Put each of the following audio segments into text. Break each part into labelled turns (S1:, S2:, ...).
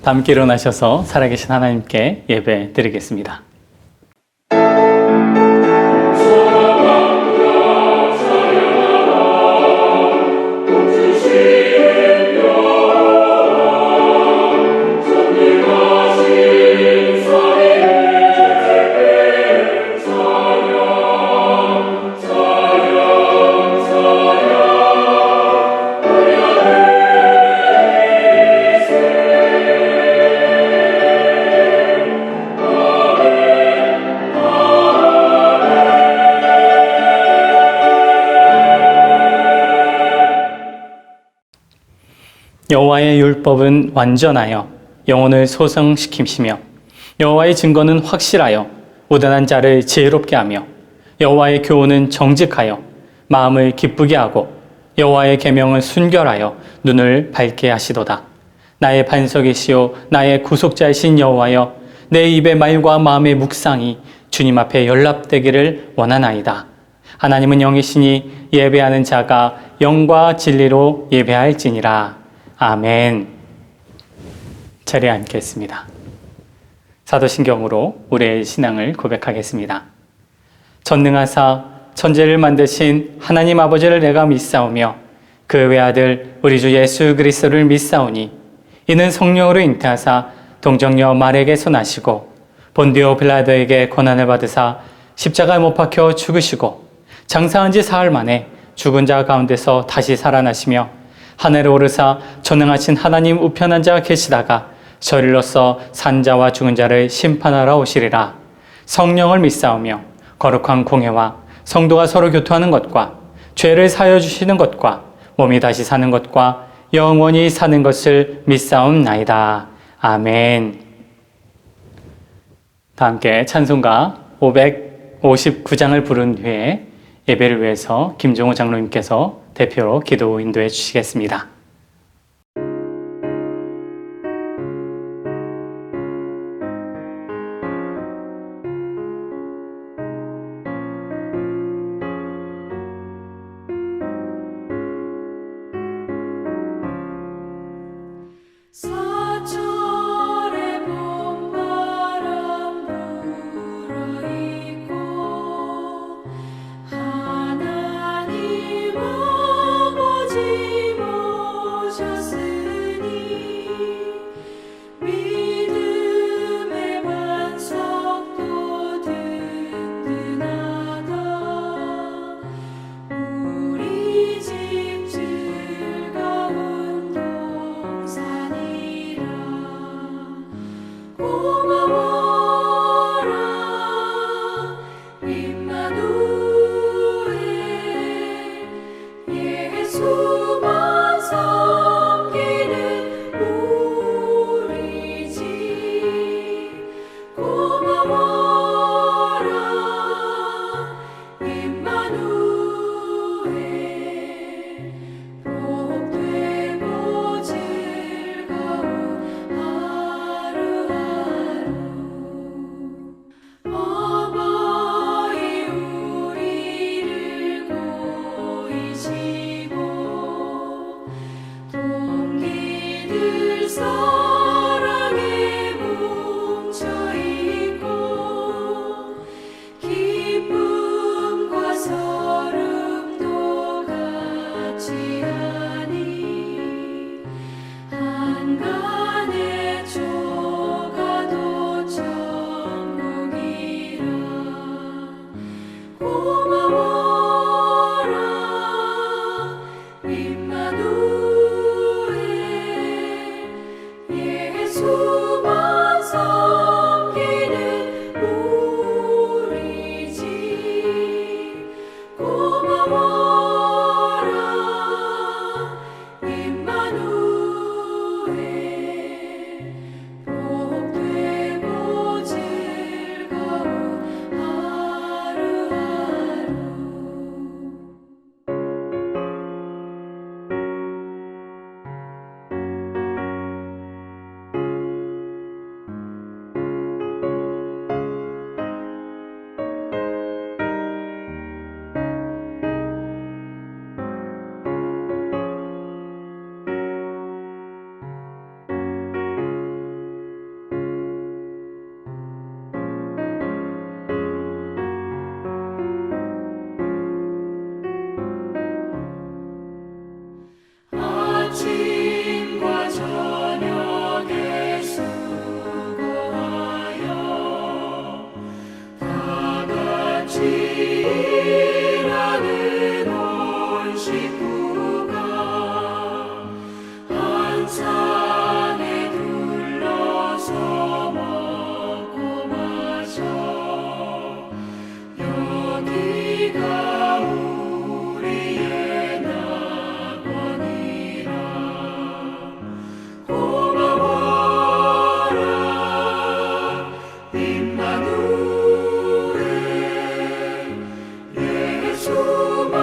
S1: 다 함께 일어나셔서 살아계신 하나님께 예배 드리겠습니다. 여호와의 율법은 완전하여 영혼을 소성시키시며 여호와의 증거는 확실하여 우둔한 자를 지혜롭게 하며 여호와의 교훈은 정직하여 마음을 기쁘게 하고 여호와의 계명은 순결하여 눈을 밝게 하시도다. 나의 반석이시오 나의 구속자이신 여호와여, 내 입의 말과 마음의 묵상이 주님 앞에 연락되기를 원하나이다. 하나님은 영이시니 예배하는 자가 영과 진리로 예배할지니라. 아멘. 자리에 앉겠습니다. 사도신경으로 우리의 신앙을 고백하겠습니다. 전능하사 천지를 만드신 하나님 아버지를 내가 믿사오며 그 외아들 우리 주 예수 그리스도를 믿사오니 이는 성령으로 잉태하사 동정녀 마리아에게서 나시고 본디오 빌라도에게 고난을 받으사 십자가에 못 박혀 죽으시고 장사한 지 사흘 만에 죽은 자 가운데서 다시 살아나시며 하늘에 오르사 전능하신 하나님 우편 앉아 계시다가 저릴로서 산자와 죽은 자를 심판하러 오시리라. 성령을 믿사오며 거룩한 공회와 성도가 서로 교통하는 것과 죄를 사하여 주시는 것과 몸이 다시 사는 것과 영원히 사는 것을 믿사옵나이다. 아멘. 다 함께 찬송가 559장을 부른 후에 예배를 위해서 김종호 장로님께서 대표로 기도 인도해 주시겠습니다.
S2: 일하는 온 식구가 한 산에 둘러서 먹고 마셔 여기가 우리의 낙원이라 고마워라 임마누엘 예수만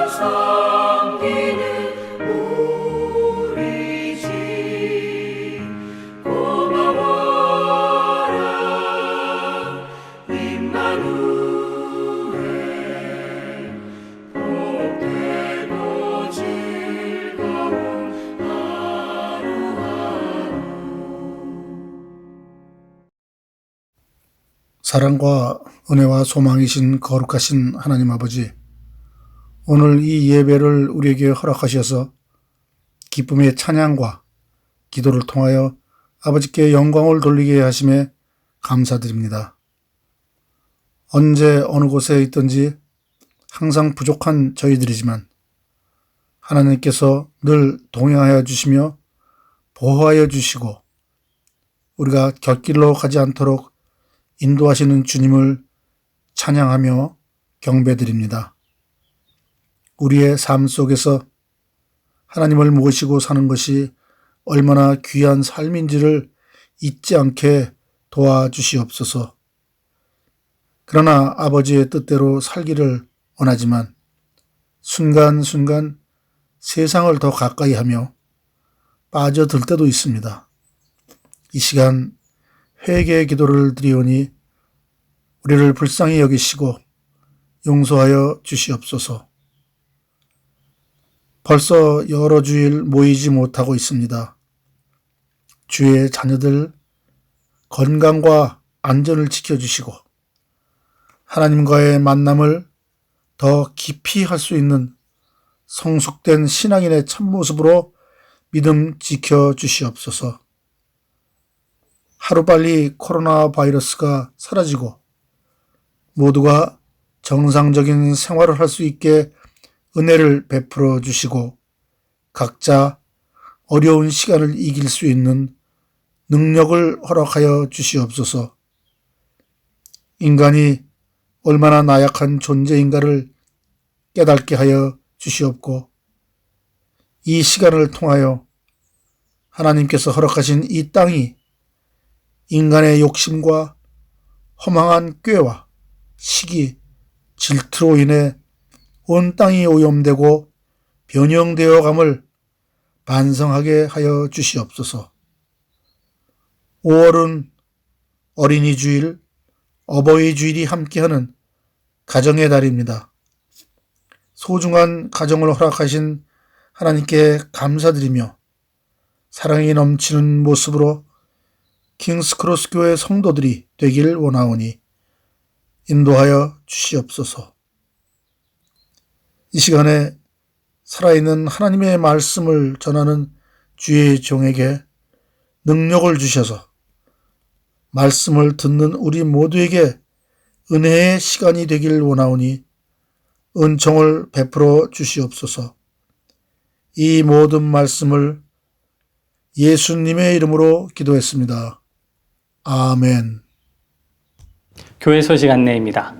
S2: 섬기는 우리 집 고마워라 임마누엘 복되고 즐거운 하루하루.
S3: 사랑과 은혜와 소망이신 거룩하신 하나님 아버지, 오늘 이 예배를 우리에게 허락하셔서 기쁨의 찬양과 기도를 통하여 아버지께 영광을 돌리게 하심에 감사드립니다. 언제 어느 곳에 있든지 항상 부족한 저희들이지만 하나님께서 늘 동행하여 주시며 보호하여 주시고 우리가 곁길로 가지 않도록 인도하시는 주님을 찬양하며 경배드립니다. 우리의 삶 속에서 하나님을 모시고 사는 것이 얼마나 귀한 삶인지를 잊지 않게 도와주시옵소서. 그러나 아버지의 뜻대로 살기를 원하지만 순간순간 세상을 더 가까이 하며 빠져들 때도 있습니다. 이 시간 회개의 기도를 드리오니 우리를 불쌍히 여기시고 용서하여 주시옵소서. 벌써 여러 주일 모이지 못하고 있습니다. 주의 자녀들 건강과 안전을 지켜주시고 하나님과의 만남을 더 깊이 할 수 있는 성숙된 신앙인의 참모습으로 믿음 지켜주시옵소서. 하루빨리 코로나 바이러스가 사라지고 모두가 정상적인 생활을 할 수 있게 은혜를 베풀어 주시고 각자 어려운 시간을 이길 수 있는 능력을 허락하여 주시옵소서. 인간이 얼마나 나약한 존재인가를 깨닫게 하여 주시옵고 이 시간을 통하여 하나님께서 허락하신 이 땅이 인간의 욕심과 허망한 꾀와 시기, 질투로 인해 온 땅이 오염되고 변형되어 감을 반성하게 하여 주시옵소서. 5월은 어린이 주일, 어버이 주일이 함께하는 가정의 달입니다. 소중한 가정을 허락하신 하나님께 감사드리며 사랑이 넘치는 모습으로 킹스크로스 교회 성도들이 되길 원하오니 인도하여 주시옵소서. 이 시간에 살아있는 하나님의 말씀을 전하는 주의 종에게 능력을 주셔서 말씀을 듣는 우리 모두에게 은혜의 시간이 되길 원하오니 은총을 베풀어 주시옵소서. 이 모든 말씀을 예수님의 이름으로 기도했습니다. 아멘.
S1: 교회 소식 안내입니다.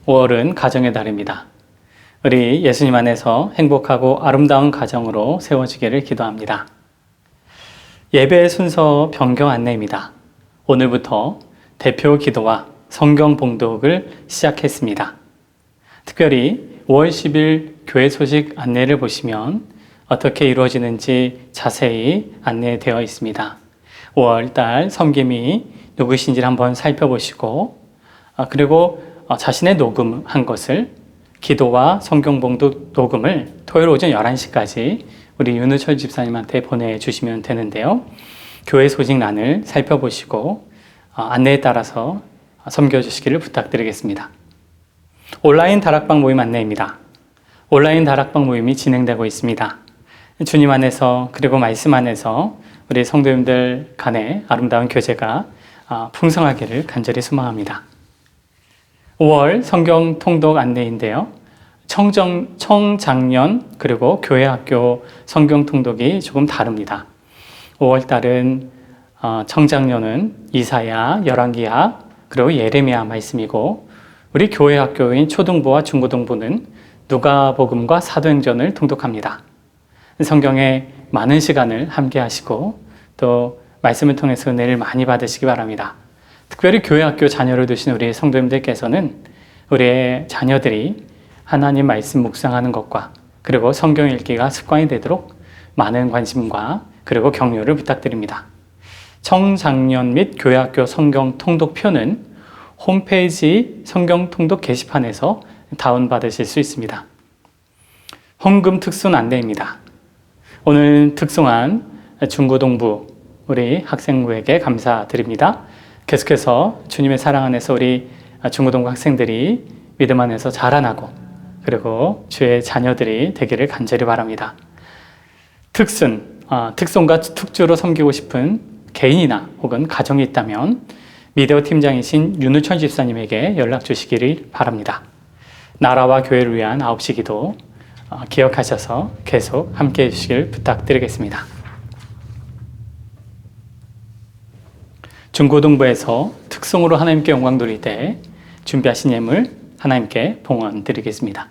S1: 5월은 가정의 달입니다. 우리 예수님 안에서 행복하고 아름다운 가정으로 세워지기를 기도합니다. 예배 순서 변경 안내입니다. 오늘부터 대표 기도와 성경 봉독을 시작했습니다. 특별히 5월 10일 교회 소식 안내를 보시면 어떻게 이루어지는지 자세히 안내되어 있습니다. 5월달 섬김이 누구신지를 한번 살펴보시고 그리고 자신의 녹음한 것을 기도와 성경 봉독 녹음을 토요일 오전 11시까지 우리 윤우철 집사님한테 보내주시면 되는데요. 교회 소식란을 살펴보시고 안내에 따라서 섬겨주시기를 부탁드리겠습니다. 온라인 다락방 모임 안내입니다. 온라인 다락방 모임이 진행되고 있습니다. 주님 안에서 그리고 말씀 안에서 우리 성도님들 간의 아름다운 교제가 풍성하기를 간절히 소망합니다. 5월 성경 통독 안내인데요. 청장년 그리고 교회학교 성경 통독이 조금 다릅니다. 5월 달은 청장년은 이사야, 열왕기하, 그리고 예레미야 말씀이고 우리 교회학교인 초등부와 중고등부는 누가복음과 사도행전을 통독합니다. 성경에 많은 시간을 함께 하시고 또 말씀을 통해서 은혜를 많이 받으시기 바랍니다. 특별히 교회학교 자녀를 두신 우리 성도님들께서는 우리의 자녀들이 하나님 말씀 묵상하는 것과 그리고 성경 읽기가 습관이 되도록 많은 관심과 그리고 격려를 부탁드립니다. 청장년 및 교회학교 성경 통독표는 홈페이지 성경 통독 게시판에서 다운받으실 수 있습니다. 헌금 특순 안내입니다. 오늘 특송한 중고등부 우리 학생부에게 감사드립니다. 계속해서 주님의 사랑 안에서 우리 중고등부 학생들이 믿음 안에서 자라나고 그리고 주의 자녀들이 되기를 간절히 바랍니다. 특송과 특주로 섬기고 싶은 개인이나 혹은 가정이 있다면 미디어 팀장이신 윤우천 집사님에게 연락 주시기를 바랍니다. 나라와 교회를 위한 9시 기도 기억하셔서 계속 함께 해주시길 부탁드리겠습니다. 중고등부에서 특송으로 하나님께 영광 돌릴 때 준비하신 예물 하나님께 봉헌 드리겠습니다.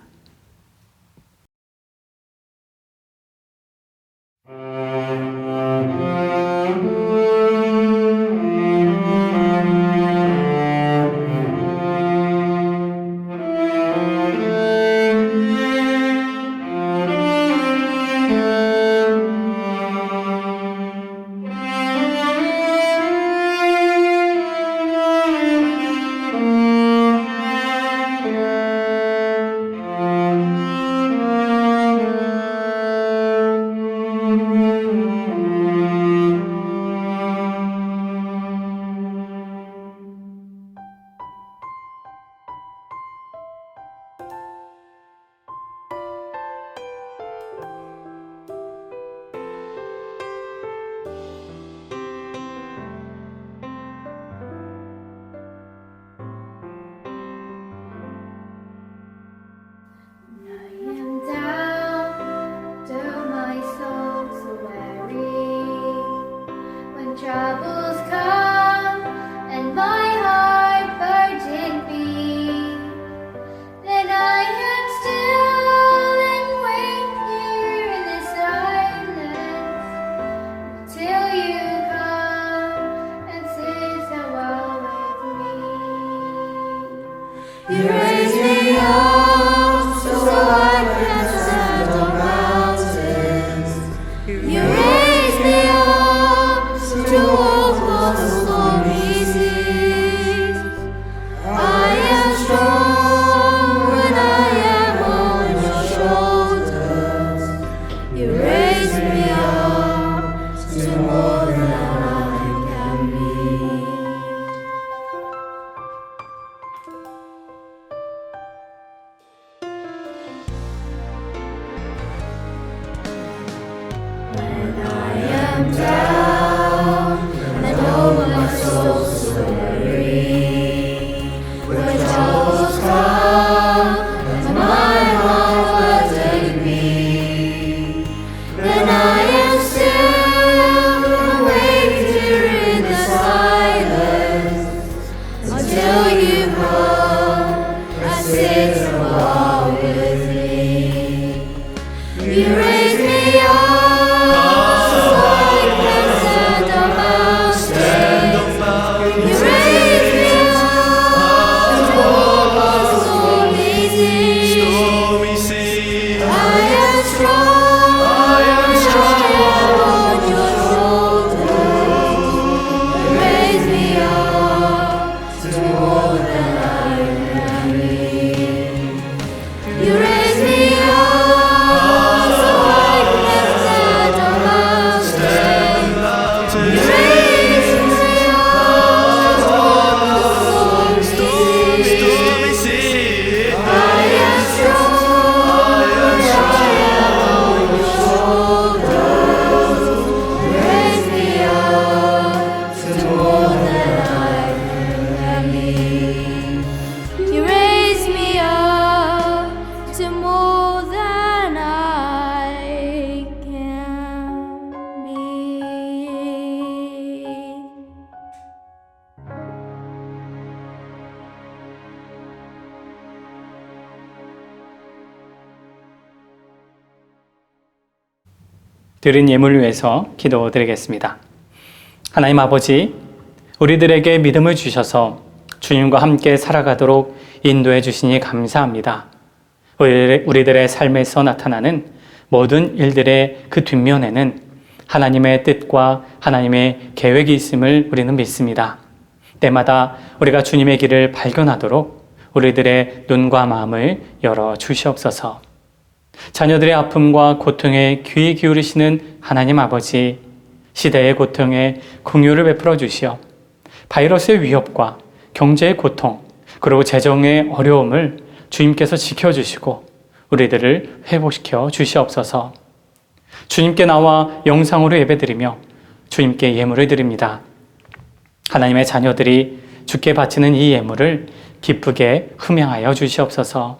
S1: 드린 예물을 위해서 기도드리겠습니다. 하나님 아버지, 우리들에게 믿음을 주셔서 주님과 함께 살아가도록 인도해 주시니 감사합니다. 우리들의 삶에서 나타나는 모든 일들의 그 뒷면에는 하나님의 뜻과 하나님의 계획이 있음을 우리는 믿습니다. 때마다 우리가 주님의 길을 발견하도록 우리들의 눈과 마음을 열어 주시옵소서. 자녀들의 아픔과 고통에 귀 기울이시는 하나님 아버지, 시대의 고통에 긍휼을 베풀어 주시어 바이러스의 위협과 경제의 고통, 그리고 재정의 어려움을 주님께서 지켜주시고 우리들을 회복시켜 주시옵소서. 주님께 나와 영상으로 예배드리며 주님께 예물을 드립니다. 하나님의 자녀들이 주께 바치는 이 예물을 기쁘게 흠양하여 주시옵소서.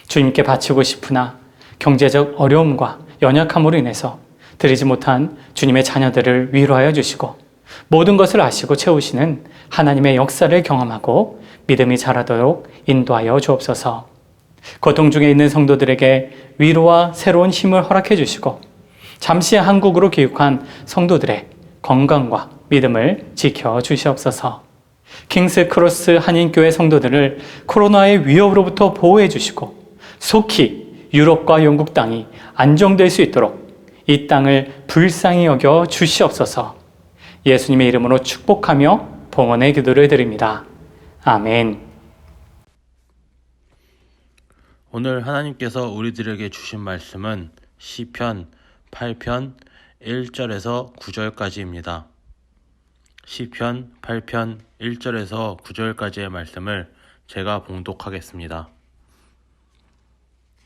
S1: 주님께 바치고 싶으나 경제적 어려움과 연약함으로 인해서 드리지 못한 주님의 자녀들을 위로하여 주시고 모든 것을 아시고 채우시는 하나님의 역사를 경험하고 믿음이 자라도록 인도하여 주옵소서. 고통 중에 있는 성도들에게 위로와 새로운 힘을 허락해 주시고 잠시 한국으로 귀국한 성도들의 건강과 믿음을 지켜 주시옵소서. 킹스 크로스 한인교회 성도들을 코로나의 위협으로부터 보호해 주시고 속히 유럽과 영국 땅이 안정될 수 있도록 이 땅을 불쌍히 여겨 주시옵소서. 예수님의 이름으로 축복하며 봉헌의 기도를 드립니다. 아멘.
S4: 오늘 하나님께서 우리들에게 주신 말씀은 시편 8편 1절에서 9절까지입니다. 시편 8편 1절에서 9절까지의 말씀을 제가 봉독하겠습니다.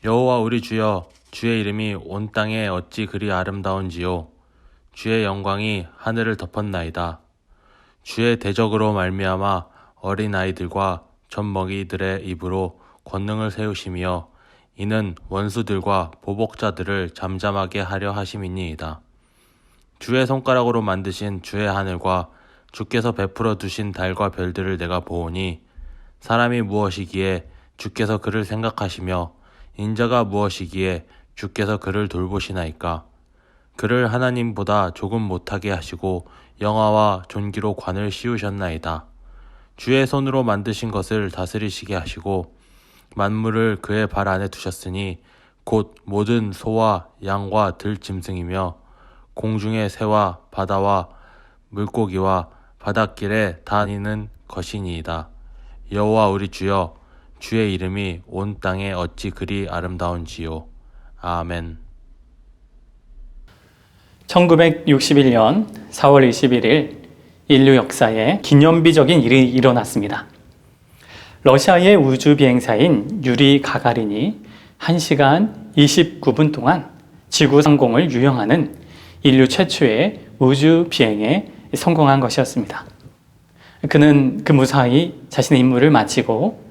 S4: 여호와 우리 주여, 주의 이름이 온 땅에 어찌 그리 아름다운지요. 주의 영광이 하늘을 덮었나이다. 주의 대적으로 말미암아 어린아이들과 젖먹이들의 입으로 권능을 세우시며 이는 원수들과 보복자들을 잠잠하게 하려 하심이니이다. 주의 손가락으로 만드신 주의 하늘과 주께서 베풀어 두신 달과 별들을 내가 보오니 사람이 무엇이기에 주께서 그를 생각하시며 인자가 무엇이기에 주께서 그를 돌보시나이까. 그를 하나님보다 조금 못하게 하시고 영화와 존귀로 관을 씌우셨나이다. 주의 손으로 만드신 것을 다스리시게 하시고 만물을 그의 발 안에 두셨으니 곧 모든 소와 양과 들짐승이며 공중의 새와 바다와 물고기와 바닷길에 다니는 것이니이다. 여호와 우리 주여, 주의 이름이 온 땅에 어찌 그리 아름다운지요. 아멘.
S1: 1961년 4월 21일 인류 역사에 기념비적인 일이 일어났습니다. 러시아의 우주 비행사인 유리 가가린이 1시간 29분 동안 지구 상공을 유영하는 인류 최초의 우주 비행에 성공한 것이었습니다. 그는 그 무사히 자신의 임무를 마치고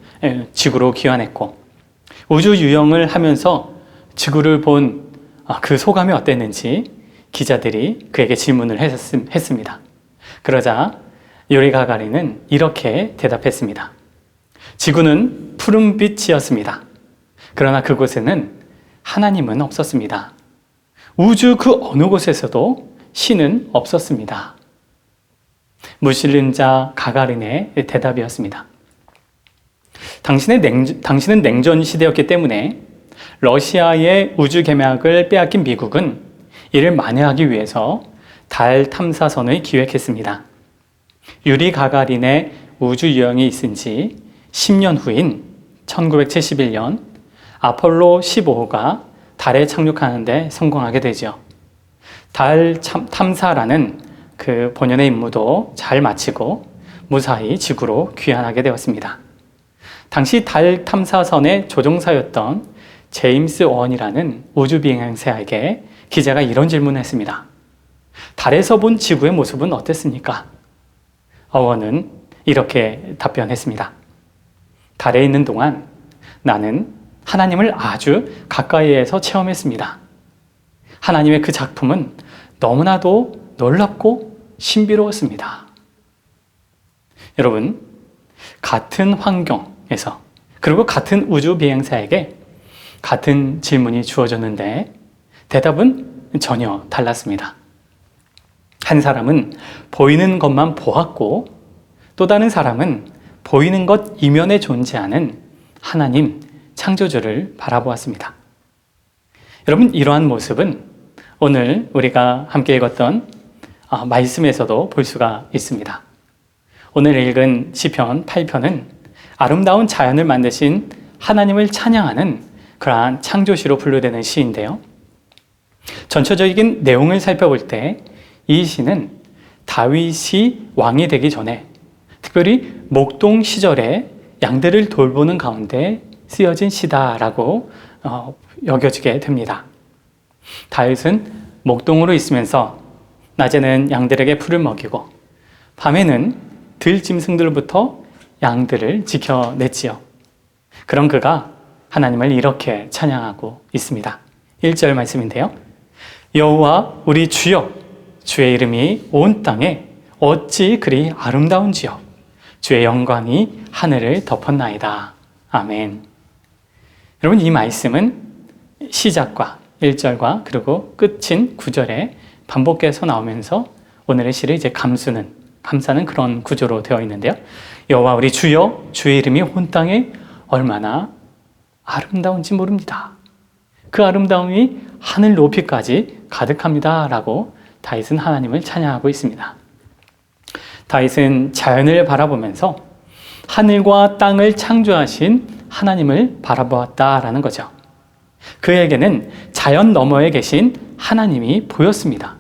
S1: 지구로 귀환했고 우주 유영을 하면서 지구를 본 그 소감이 어땠는지 기자들이 그에게 질문을 했습니다. 그러자 유리 가가린은 이렇게 대답했습니다. 지구는 푸른빛이었습니다. 그러나 그곳에는 하나님은 없었습니다. 우주 그 어느 곳에서도 신은 없었습니다. 무신론자 가가린의 대답이었습니다. 당신은 냉전 시대였기 때문에 러시아의 우주 개막을 빼앗긴 미국은 이를 만회하기 위해서 달 탐사선을 기획했습니다. 유리 가가린의 우주 유영이 있은 지 10년 후인 1971년 아폴로 15호가 달에 착륙하는 데 성공하게 되죠. 달 탐사라는 그 본연의 임무도 잘 마치고 무사히 지구로 귀환하게 되었습니다. 당시 달 탐사선의 조종사였던 제임스 어원이라는 우주비행사에게 기자가 이런 질문을 했습니다. 달에서 본 지구의 모습은 어땠습니까? 어원은 이렇게 답변했습니다. 달에 있는 동안 나는 하나님을 아주 가까이에서 체험했습니다. 하나님의 그 작품은 너무나도 놀랍고 신비로웠습니다. 여러분, 같은 환경에서 그리고 같은 우주 비행사에게 같은 질문이 주어졌는데 대답은 전혀 달랐습니다. 한 사람은 보이는 것만 보았고 또 다른 사람은 보이는 것 이면에 존재하는 하나님 창조주를 바라보았습니다. 여러분, 이러한 모습은 오늘 우리가 함께 읽었던 말씀에서도 볼 수가 있습니다. 오늘 읽은 시편 8편은 아름다운 자연을 만드신 하나님을 찬양하는 그러한 창조시로 분류되는 시인데요. 전체적인 내용을 살펴볼 때 이 시는 다윗이 왕이 되기 전에 특별히 목동 시절에 양들을 돌보는 가운데 쓰여진 시다라고 여겨지게 됩니다. 다윗은 목동으로 있으면서 낮에는 양들에게 풀을 먹이고 밤에는 들짐승들로부터 양들을 지켜냈지요. 그런 그가 하나님을 이렇게 찬양하고 있습니다. 1절 말씀인데요. 여호와 우리 주여, 주의 이름이 온 땅에 어찌 그리 아름다운지요. 주의 영광이 하늘을 덮었나이다. 아멘. 여러분, 이 말씀은 시작과 1절과 그리고 끝인 9절에 반복해서 나오면서 오늘의 시를 이제 감싸는 그런 구조로 되어 있는데요. 여호와 우리 주여, 주의 이름이 온 땅에 얼마나 아름다운지 모릅니다. 그 아름다움이 하늘 높이까지 가득합니다. 라고 다윗은 하나님을 찬양하고 있습니다. 다윗은 자연을 바라보면서 하늘과 땅을 창조하신 하나님을 바라보았다라는 거죠. 그에게는 자연 너머에 계신 하나님이 보였습니다.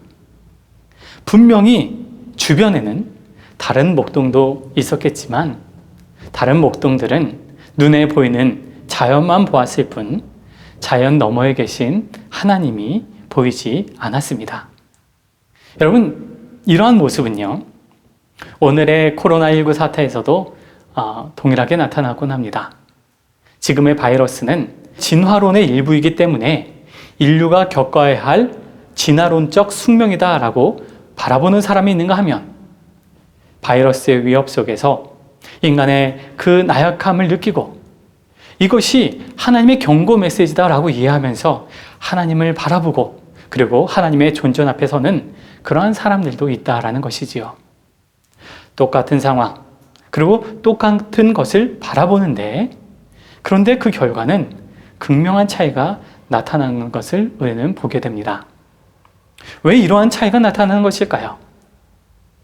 S1: 분명히 주변에는 다른 목동도 있었겠지만 다른 목동들은 눈에 보이는 자연만 보았을 뿐 자연 너머에 계신 하나님이 보이지 않았습니다. 여러분, 이러한 모습은요, 오늘의 코로나19 사태에서도 동일하게 나타나곤 합니다. 지금의 바이러스는 진화론의 일부이기 때문에 인류가 겪어야 할 진화론적 숙명이다라고 바라보는 사람이 있는가 하면 바이러스의 위협 속에서 인간의 그 나약함을 느끼고 이것이 하나님의 경고 메시지다라고 이해하면서 하나님을 바라보고 그리고 하나님의 존전 앞에서는 그러한 사람들도 있다라는 것이지요. 똑같은 상황, 그리고 똑같은 것을 바라보는데 그런데 그 결과는 극명한 차이가 나타나는 것을 우리는 보게 됩니다. 왜 이러한 차이가 나타나는 것일까요?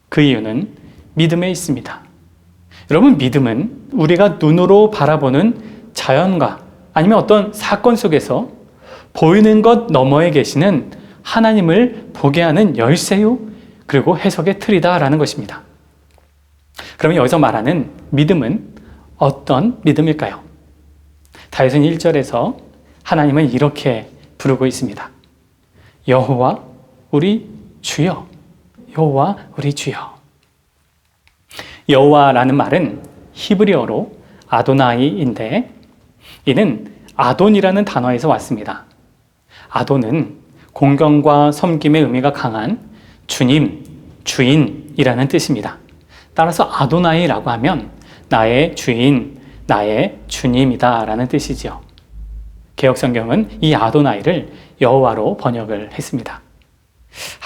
S1: 그 이유는 믿음에 있습니다. 여러분, 믿음은 우리가 눈으로 바라보는 자연과 아니면 어떤 사건 속에서 보이는 것 너머에 계시는 하나님을 보게 하는 열쇠요, 그리고 해석의 틀이다라는 것입니다. 그러면 여기서 말하는 믿음은 어떤 믿음일까요? 다윗은 1절에서 하나님을 이렇게 부르고 있습니다. 여호와 우리 주여, 여호와 우리 주여. 여호와라는 말은 히브리어로 아도나이인데 이는 아돈이라는 단어에서 왔습니다. 아돈은 공경과 섬김의 의미가 강한 주님, 주인이라는 뜻입니다. 따라서 아도나이라고 하면 나의 주인, 나의 주님이다 라는 뜻이지요. 개역성경은 이 아도나이를 여호와로 번역을 했습니다.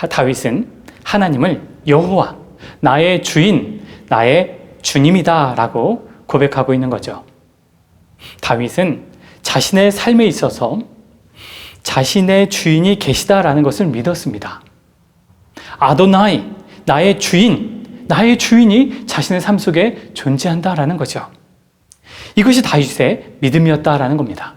S1: 다윗은 하나님을 여호와, 나의 주인, 나의 주님이다 라고 고백하고 있는 거죠. 다윗은 자신의 삶에 있어서 자신의 주인이 계시다라는 것을 믿었습니다. 아도나이, 나의 주인, 나의 주인이 자신의 삶 속에 존재한다라는 거죠. 이것이 다윗의 믿음이었다라는 겁니다.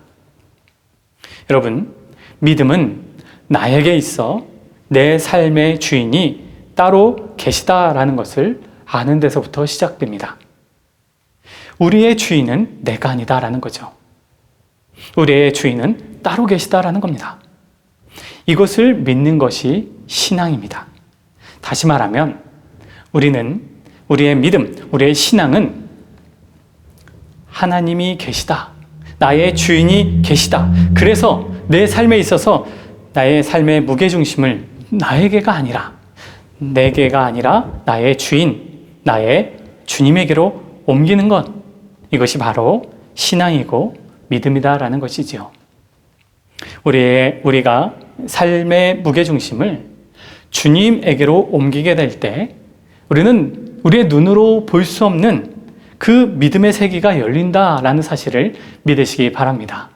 S1: 여러분, 믿음은 나에게 있어 내 삶의 주인이 따로 계시다라는 것을 아는 데서부터 시작됩니다. 우리의 주인은 내가 아니다라는 거죠. 우리의 주인은 따로 계시다라는 겁니다. 이것을 믿는 것이 신앙입니다. 다시 말하면 우리의 믿음, 우리의 신앙은 하나님이 계시다, 나의 주인이 계시다. 그래서 내 삶에 있어서 나의 삶의 무게중심을 나에게가 아니라 내게가 아니라 나의 주인, 나의 주님에게로 옮기는 것, 이것이 바로 신앙이고 믿음이다라는 것이지요. 우리가 삶의 무게중심을 주님에게로 옮기게 될 때 우리는 우리의 눈으로 볼 수 없는 그 믿음의 세계가 열린다라는 사실을 믿으시기 바랍니다.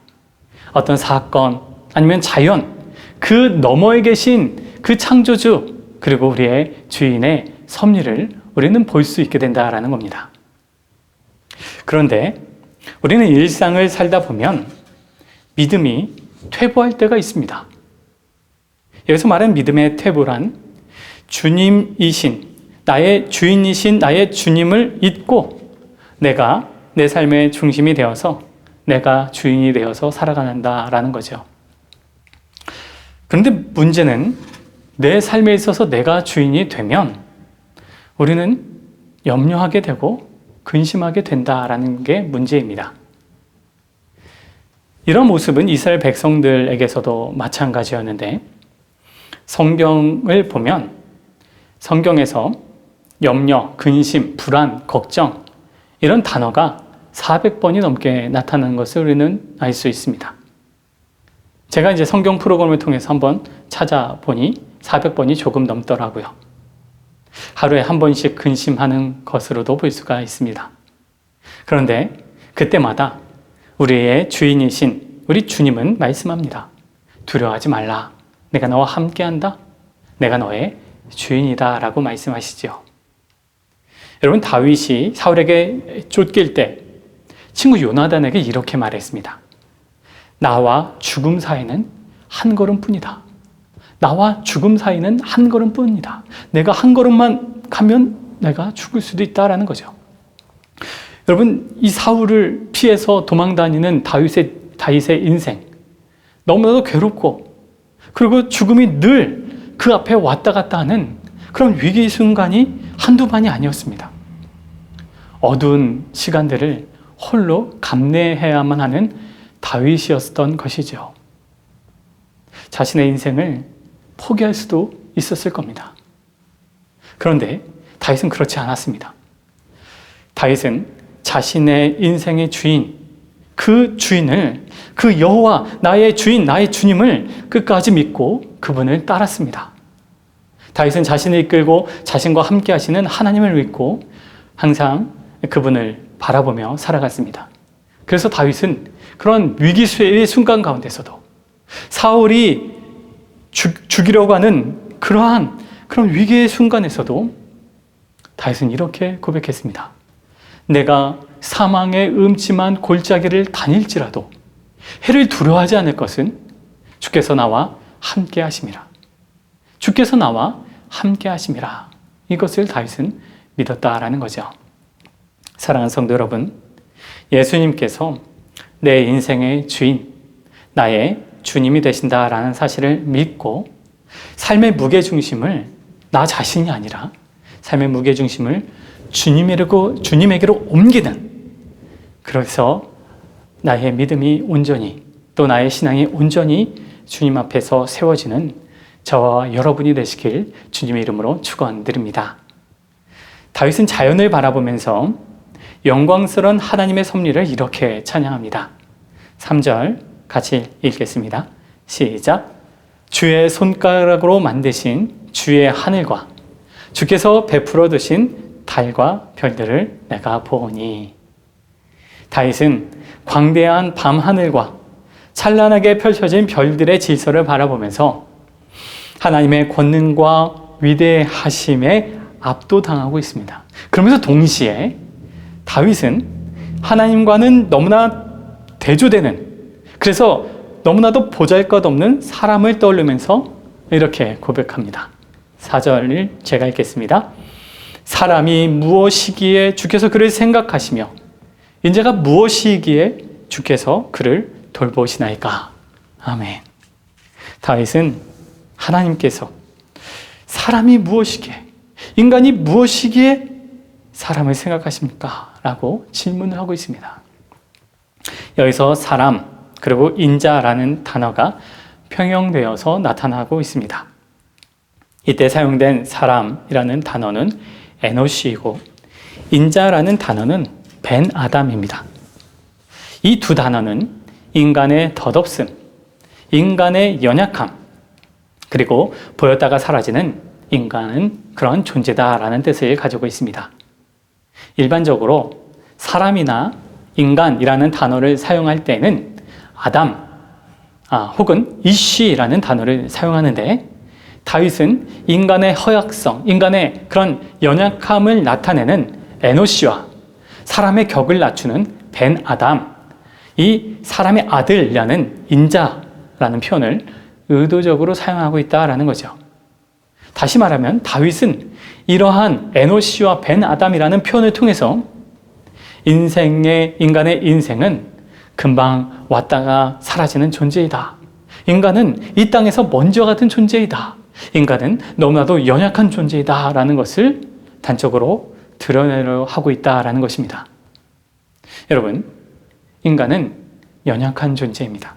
S1: 어떤 사건 아니면 자연, 그 너머에 계신 그 창조주 그리고 우리의 주인의 섭리를 우리는 볼 수 있게 된다라는 겁니다. 그런데 우리는 일상을 살다 보면 믿음이 퇴보할 때가 있습니다. 여기서 말하는 믿음의 퇴보란 주님이신, 나의 주인이신 나의 주님을 잊고 내가 내 삶의 중심이 되어서 내가 주인이 되어서 살아간다라는 거죠. 그런데 문제는 내 삶에 있어서 내가 주인이 되면 우리는 염려하게 되고 근심하게 된다라는 게 문제입니다. 이런 모습은 이스라엘 백성들에게서도 마찬가지였는데 성경을 보면 성경에서 염려, 근심, 불안, 걱정 이런 단어가 400번이 넘게 나타나는 것을 우리는 알 수 있습니다. 제가 이제 성경 프로그램을 통해서 한번 찾아보니 400번이 조금 넘더라고요. 하루에 한 번씩 근심하는 것으로도 볼 수가 있습니다. 그런데 그때마다 우리의 주인이신 우리 주님은 말씀합니다. 두려워하지 말라. 내가 너와 함께한다. 내가 너의 주인이다 라고 말씀하시죠. 여러분, 다윗이 사울에게 쫓길 때 친구 요나단에게 이렇게 말했습니다. 나와 죽음 사이는 한 걸음뿐이다. 나와 죽음 사이는 한 걸음뿐이다. 내가 한 걸음만 가면 내가 죽을 수도 있다라는 거죠. 여러분, 이 사울을 피해서 도망다니는 다윗의 인생 너무나도 괴롭고 그리고 죽음이 늘 그 앞에 왔다 갔다 하는 그런 위기 순간이 한두 번이 아니었습니다. 어두운 시간들을 홀로 감내해야만 하는 다윗이었던 것이죠. 자신의 인생을 포기할 수도 있었을 겁니다. 그런데 다윗은 그렇지 않았습니다. 다윗은 자신의 인생의 주인, 그 주인을, 그 여호와, 나의 주인, 나의 주님을 끝까지 믿고 그분을 따랐습니다. 다윗은 자신을 이끌고 자신과 함께 하시는 하나님을 믿고 항상 그분을 바라보며 살아갔습니다. 그래서 다윗은 그런 위기의 순간 가운데서도 사울이 죽이려고 하는 그런 위기의 순간에서도 다윗은 이렇게 고백했습니다. 내가 사망의 음침한 골짜기를 다닐지라도 해를 두려워하지 않을 것은 주께서 나와 함께 하심이라. 주께서 나와 함께 하심이라. 이것을 다윗은 믿었다라는 거죠. 사랑하는 성도 여러분, 예수님께서 내 인생의 주인, 나의 주님이 되신다라는 사실을 믿고 삶의 무게중심을 나 자신이 아니라 삶의 무게중심을 주님에게로 옮기는, 그래서 나의 믿음이 온전히 또 나의 신앙이 온전히 주님 앞에서 세워지는 저와 여러분이 되시길 주님의 이름으로 축원드립니다. 다윗은 자연을 바라보면서 영광스러운 하나님의 섭리를 이렇게 찬양합니다. 3절 같이 읽겠습니다. 시작. 주의 손가락으로 만드신 주의 하늘과 주께서 베풀어 두신 달과 별들을 내가 보오니. 다윗은 광대한 밤하늘과 찬란하게 펼쳐진 별들의 질서를 바라보면서 하나님의 권능과 위대하심에 압도당하고 있습니다. 그러면서 동시에 다윗은 하나님과는 너무나 대조되는, 그래서 너무나도 보잘것없는 사람을 떠올리면서 이렇게 고백합니다. 4절을 제가 읽겠습니다. 사람이 무엇이기에 주께서 그를 생각하시며 인자가 무엇이기에 주께서 그를 돌보시나이까. 아멘. 다윗은 하나님께서 사람이 무엇이기에, 인간이 무엇이기에 사람을 생각하십니까? 라고 질문을 하고 있습니다. 여기서 사람 그리고 인자라는 단어가 평형되어서 나타나고 있습니다. 이때 사용된 사람이라는 단어는 에노시이고 인자라는 단어는 벤 아담입니다. 이 두 단어는 인간의 덧없음, 인간의 연약함, 그리고 보였다가 사라지는 인간은 그런 존재다라는 뜻을 가지고 있습니다. 일반적으로 사람이나 인간이라는 단어를 사용할 때는 아담 혹은 이쉬라는 단어를 사용하는데, 다윗은 인간의 허약성, 인간의 그런 연약함을 나타내는 에노시와 사람의 격을 낮추는 벤 아담, 이 사람의 아들이라는 인자라는 표현을 의도적으로 사용하고 있다라는 거죠. 다시 말하면 다윗은 이러한 에노시와 벤 아담이라는 표현을 통해서 인간의 인생은 금방 왔다가 사라지는 존재이다. 인간은 이 땅에서 먼지와 같은 존재이다. 인간은 너무나도 연약한 존재이다 라는 것을 단적으로 드러내려 하고 있다라는 것입니다. 여러분, 인간은 연약한 존재입니다.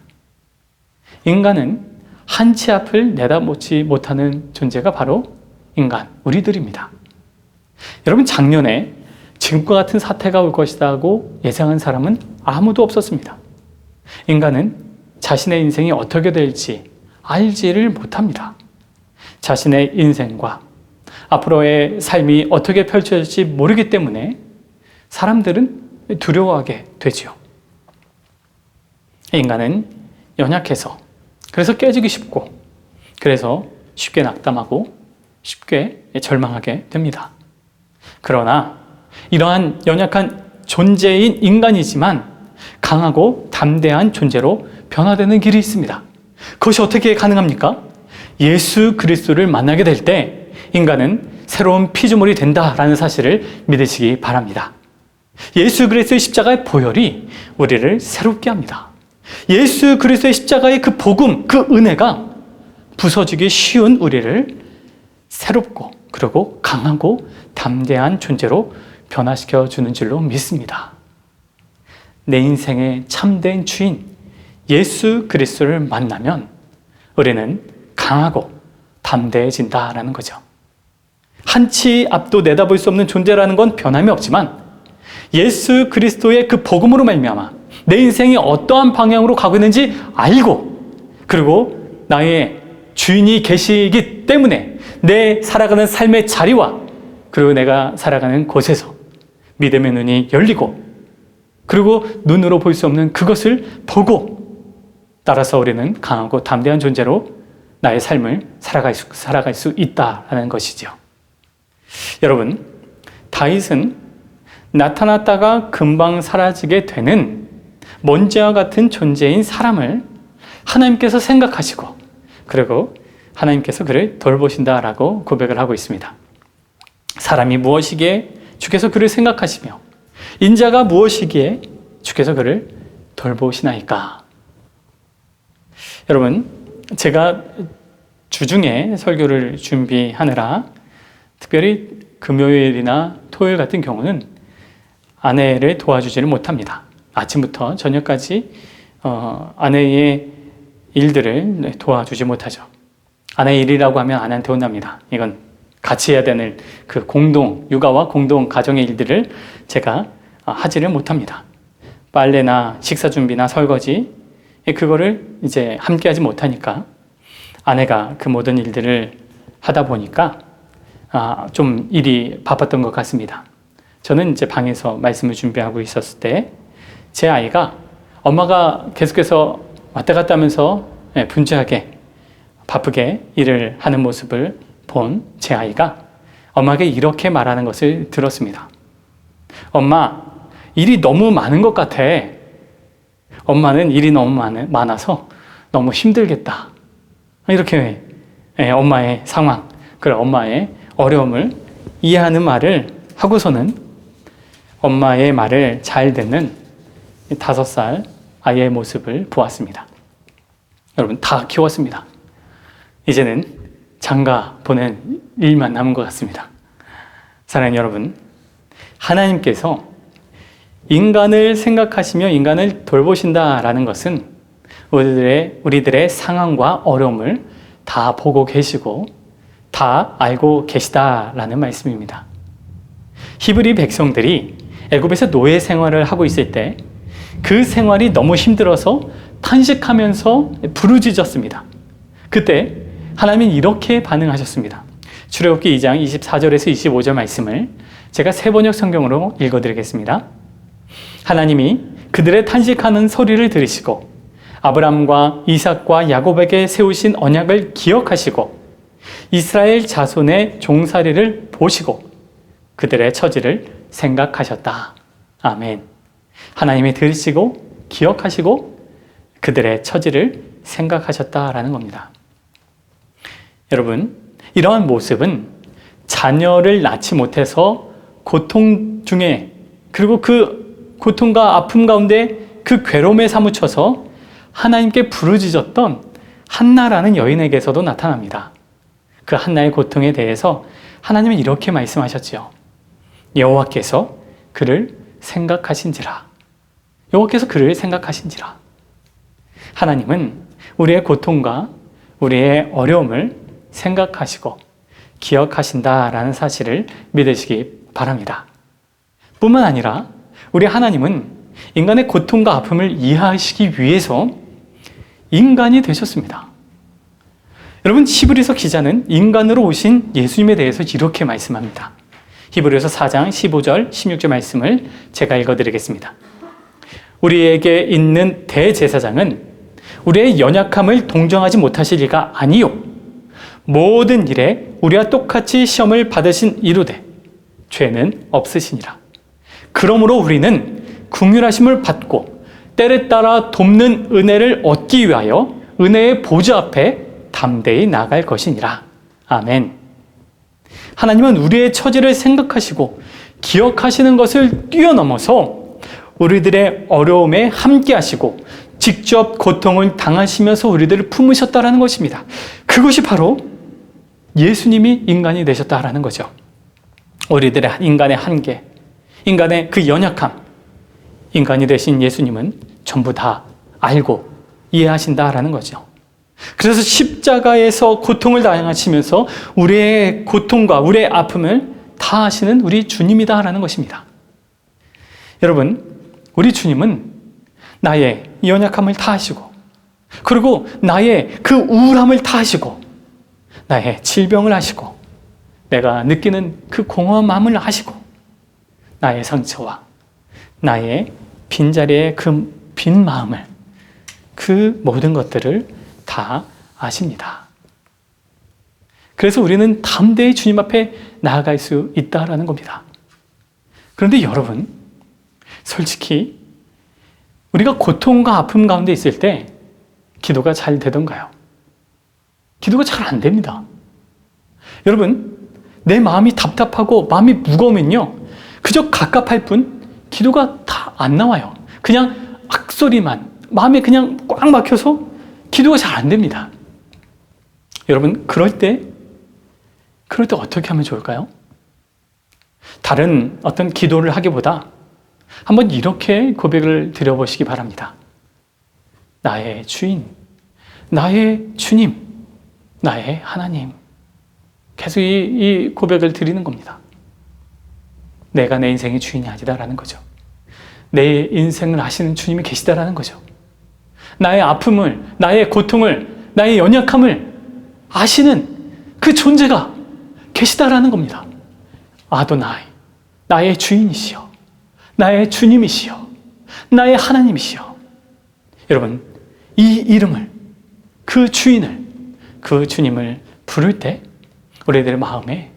S1: 인간은 한치 앞을 내다보지 못하는 존재가 바로 인간, 우리들입니다. 여러분, 작년에 지금과 같은 사태가 올 것이라고 예상한 사람은 아무도 없었습니다. 인간은 자신의 인생이 어떻게 될지 알지를 못합니다. 자신의 인생과 앞으로의 삶이 어떻게 펼쳐질지 모르기 때문에 사람들은 두려워하게 되지요. 인간은 연약해서, 그래서 깨지기 쉽고, 그래서 쉽게 낙담하고 쉽게 절망하게 됩니다. 그러나 이러한 연약한 존재인 인간이지만 강하고 담대한 존재로 변화되는 길이 있습니다. 그것이 어떻게 가능합니까? 예수 그리스도를 만나게 될 때 인간은 새로운 피조물이 된다라는 사실을 믿으시기 바랍니다. 예수 그리스도의 십자가의 보혈이 우리를 새롭게 합니다. 예수 그리스도의 십자가의 그 복음, 그 은혜가 부서지기 쉬운 우리를 새롭고 그리고 강하고 담대한 존재로 변화시켜 주는 줄로 믿습니다. 내 인생의 참된 주인 예수 그리스도를 만나면 우리는 강하고 담대해진다라는 거죠. 한치 앞도 내다볼 수 없는 존재라는 건 변함이 없지만 예수 그리스도의 그 복음으로 말미암아 내 인생이 어떠한 방향으로 가고 있는지 알고, 그리고 나의 주인이 계시기 때문에 내 살아가는 삶의 자리와 그리고 내가 살아가는 곳에서 믿음의 눈이 열리고, 그리고 눈으로 볼 수 없는 그것을 보고, 따라서 우리는 강하고 담대한 존재로 나의 삶을 살아갈 수 있다는 것이죠. 여러분, 다윗은 나타났다가 금방 사라지게 되는 먼지와 같은 존재인 사람을 하나님께서 생각하시고, 그리고 하나님께서 그를 돌보신다라고 고백을 하고 있습니다. 사람이 무엇이기에 주께서 그를 생각하시며 인자가 무엇이기에 주께서 그를 돌보시나이까. 여러분, 제가 주중에 설교를 준비하느라 특별히 금요일이나 토요일 같은 경우는 아내를 도와주지를 못합니다. 아침부터 저녁까지 아내의 일들을 도와주지 못하죠. 아내의 일이라고 하면 아내한테 혼납니다. 이건 같이 해야 되는 그 공동 육아와 공동 가정의 일들을 제가 하지를 못합니다. 빨래나 식사 준비나 설거지, 그거를 이제 함께 하지 못하니까 아내가 그 모든 일들을 하다 보니까 좀 일이 바빴던 것 같습니다. 저는 이제 방에서 말씀을 준비하고 있었을 때 제 아이가 엄마가 계속해서 왔다 갔다 하면서 분주하게 바쁘게 일을 하는 모습을 본 제 아이가 엄마에게 이렇게 말하는 것을 들었습니다. 엄마, 일이 너무 많은 것 같아. 엄마는 일이 너무 많아서 너무 힘들겠다. 이렇게 엄마의 상황, 그 엄마의 어려움을 이해하는 말을 하고서는 엄마의 말을 잘 듣는 5살 아이의 모습을 보았습니다. 여러분, 다 키웠습니다. 이제는 장가 보낸 일만 남은 것 같습니다. 사랑하는 여러분, 하나님께서 인간을 생각하시며 인간을 돌보신다라는 것은 우리들의 상황과 어려움을 다 보고 계시고 다 알고 계시다라는 말씀입니다. 히브리 백성들이 애굽에서 노예 생활을 하고 있을 때 그 생활이 너무 힘들어서 탄식하면서 부르짖었습니다. 그때 하나님은 이렇게 반응하셨습니다. 출애굽기 2장 24절에서 25절 말씀을 제가 새번역 성경으로 읽어드리겠습니다. 하나님이 그들의 탄식하는 소리를 들으시고 아브람과 이삭과 야곱에게 세우신 언약을 기억하시고 이스라엘 자손의 종살이를 보시고 그들의 처지를 생각하셨다. 아멘. 하나님이 들으시고 기억하시고 그들의 처지를 생각하셨다라는 겁니다. 여러분, 이러한 모습은 자녀를 낳지 못해서 고통 중에, 그리고 그 고통과 아픔 가운데 그 괴로움에 사무쳐서 하나님께 부르짖었던 한나라는 여인에게서도 나타납니다. 그 한나의 고통에 대해서 하나님은 이렇게 말씀하셨죠. 여호와께서 그를 생각하신지라. 여호와께서 그를 생각하신지라. 하나님은 우리의 고통과 우리의 어려움을 생각하시고 기억하신다라는 사실을 믿으시기 바랍니다. 뿐만 아니라 우리 하나님은 인간의 고통과 아픔을 이해하시기 위해서 인간이 되셨습니다. 여러분, 히브리서 기자는 인간으로 오신 예수님에 대해서 이렇게 말씀합니다. 히브리서 4장 15절 16절 말씀을 제가 읽어드리겠습니다. 우리에게 있는 대제사장은 우리의 연약함을 동정하지 못하실 리가 아니요 모든 일에 우리와 똑같이 시험을 받으신 이루되 죄는 없으시니라. 그러므로 우리는 긍휼하심을 받고 때를 따라 돕는 은혜를 얻기 위하여 은혜의 보좌 앞에 담대히 나아갈 것이니라. 아멘. 하나님은 우리의 처지를 생각하시고 기억하시는 것을 뛰어넘어서 우리들의 어려움에 함께 하시고 직접 고통을 당하시면서 우리들을 품으셨다라는 것입니다. 그것이 바로 예수님이 인간이 되셨다라는 거죠. 우리들의 인간의 한계, 인간의 그 연약함, 인간이 되신 예수님은 전부 다 알고 이해하신다라는 거죠. 그래서 십자가에서 고통을 당하시면서 우리의 고통과 우리의 아픔을 다 하시는 우리 주님이다라는 것입니다. 여러분, 우리 주님은 나의 연약함을 다 하시고, 그리고 나의 그 우울함을 다 하시고, 나의 질병을 하시고, 내가 느끼는 그 공허한 마음을 하시고, 나의 상처와 나의 빈자리의 그 빈 마음을, 그 모든 것들을 다 아십니다. 그래서 우리는 담대히 주님 앞에 나아갈 수 있다라는 겁니다. 그런데 여러분, 솔직히 우리가 고통과 아픔 가운데 있을 때 기도가 잘 되던가요? 기도가 잘 안 됩니다. 여러분, 내 마음이 답답하고 마음이 무거우면요, 그저 갑갑할 뿐 기도가 다 안 나와요. 그냥 악소리만, 마음에 그냥 꽉 막혀서 기도가 잘 안 됩니다. 여러분, 그럴 때 어떻게 하면 좋을까요? 다른 어떤 기도를 하기보다 한번 이렇게 고백을 드려보시기 바랍니다. 나의 주인, 나의 주님, 나의 하나님. 계속 이 고백을 드리는 겁니다. 내가 내 인생의 주인이 아니다라는 거죠. 내 인생을 아시는 주님이 계시다라는 거죠. 나의 아픔을, 나의 고통을, 나의 연약함을 아시는 그 존재가 계시다라는 겁니다. 아도나이, 나의 주인이시여, 나의 주님이시여, 나의 하나님이시여. 여러분, 이 이름을, 그 주인을, 그 주님을 부를 때 우리들의 마음에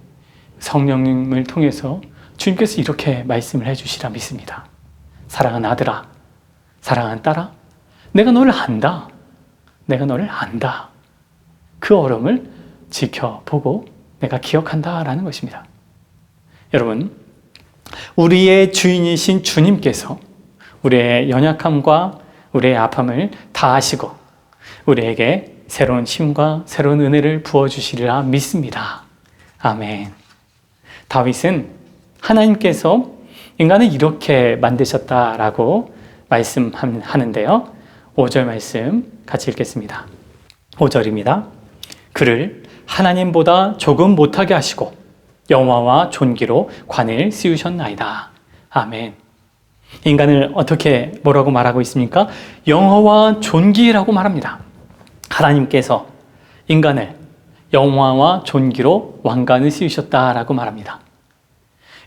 S1: 성령님을 통해서 주님께서 이렇게 말씀을 해주시라 믿습니다. 사랑하는 아들아, 사랑하는 딸아, 내가 너를 안다. 내가 너를 안다. 그 어려움을 지켜보고 내가 기억한다라는 것입니다. 여러분, 우리의 주인이신 주님께서 우리의 연약함과 우리의 아픔을 다 아시고 우리에게 새로운 힘과 새로운 은혜를 부어주시리라 믿습니다. 아멘. 다윗은 하나님께서 인간을 이렇게 만드셨다라고 말씀하는데요. 5절 말씀 같이 읽겠습니다. 5절입니다. 그를 하나님보다 조금 못하게 하시고 영화와 존귀로 관을 씌우셨나이다. 아멘. 인간을 어떻게 뭐라고 말하고 있습니까? 영화와 존귀라고 말합니다. 하나님께서 인간을 영화와 존귀로 왕관을 씌우셨다라고 말합니다.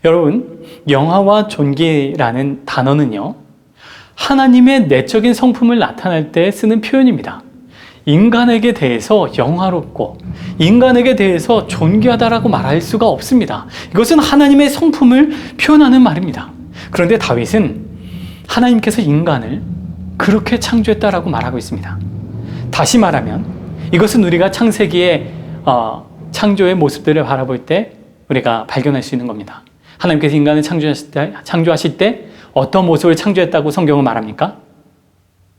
S1: 여러분, 영화와 존귀라는 단어는요, 하나님의 내적인 성품을 나타낼 때 쓰는 표현입니다. 인간에게 대해서 영화롭고 인간에게 대해서 존귀하다라고 말할 수가 없습니다. 이것은 하나님의 성품을 표현하는 말입니다. 그런데 다윗은 하나님께서 인간을 그렇게 창조했다라고 말하고 있습니다. 다시 말하면 이것은 우리가 창세기의 창조의 모습들을 바라볼 때 우리가 발견할 수 있는 겁니다. 하나님께서 인간을 창조하실 때 어떤 모습을 창조했다고 성경은 말합니까?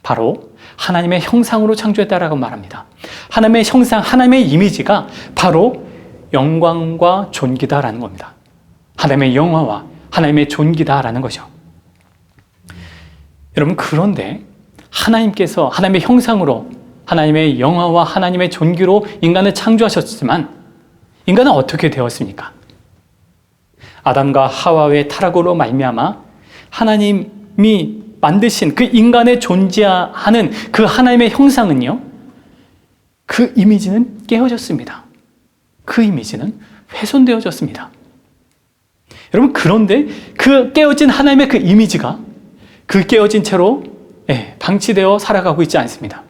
S1: 바로 하나님의 형상으로 창조했다라고 말합니다. 하나님의 형상, 하나님의 이미지가 바로 영광과 존귀다라는 겁니다. 하나님의 영화와 하나님의 존귀다라는 거죠. 여러분, 그런데 하나님께서 하나님의 형상으로 하나님의 영화와 하나님의 존귀로 인간을 창조하셨지만 인간은 어떻게 되었습니까? 아담과 하와의 타락으로 말미암아 하나님이 만드신 그 인간의 존재하는 그 하나님의 형상은요, 그 이미지는 깨어졌습니다. 그 이미지는 훼손되어졌습니다. 여러분, 그런데 그 깨어진 하나님의 그 이미지가 그 깨어진 채로 방치되어 살아가고 있지 않습니다.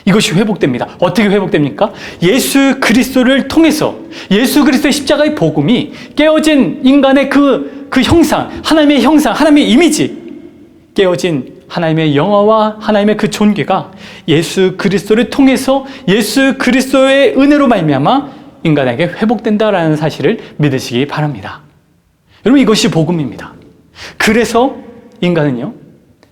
S1: 이것이 회복됩니다. 어떻게 회복됩니까? 예수 그리스도를 통해서 예수 그리스도의 십자가의 복음이 깨어진 인간의 그 형상, 하나님의 이미지, 깨어진 하나님의 영화와 하나님의 그 존귀가 예수 그리스도를 통해서 예수 그리스도의 은혜로 말미암아 인간에게 회복된다라는 사실을 믿으시기 바랍니다. 여러분, 이것이 복음입니다. 그래서 인간은요,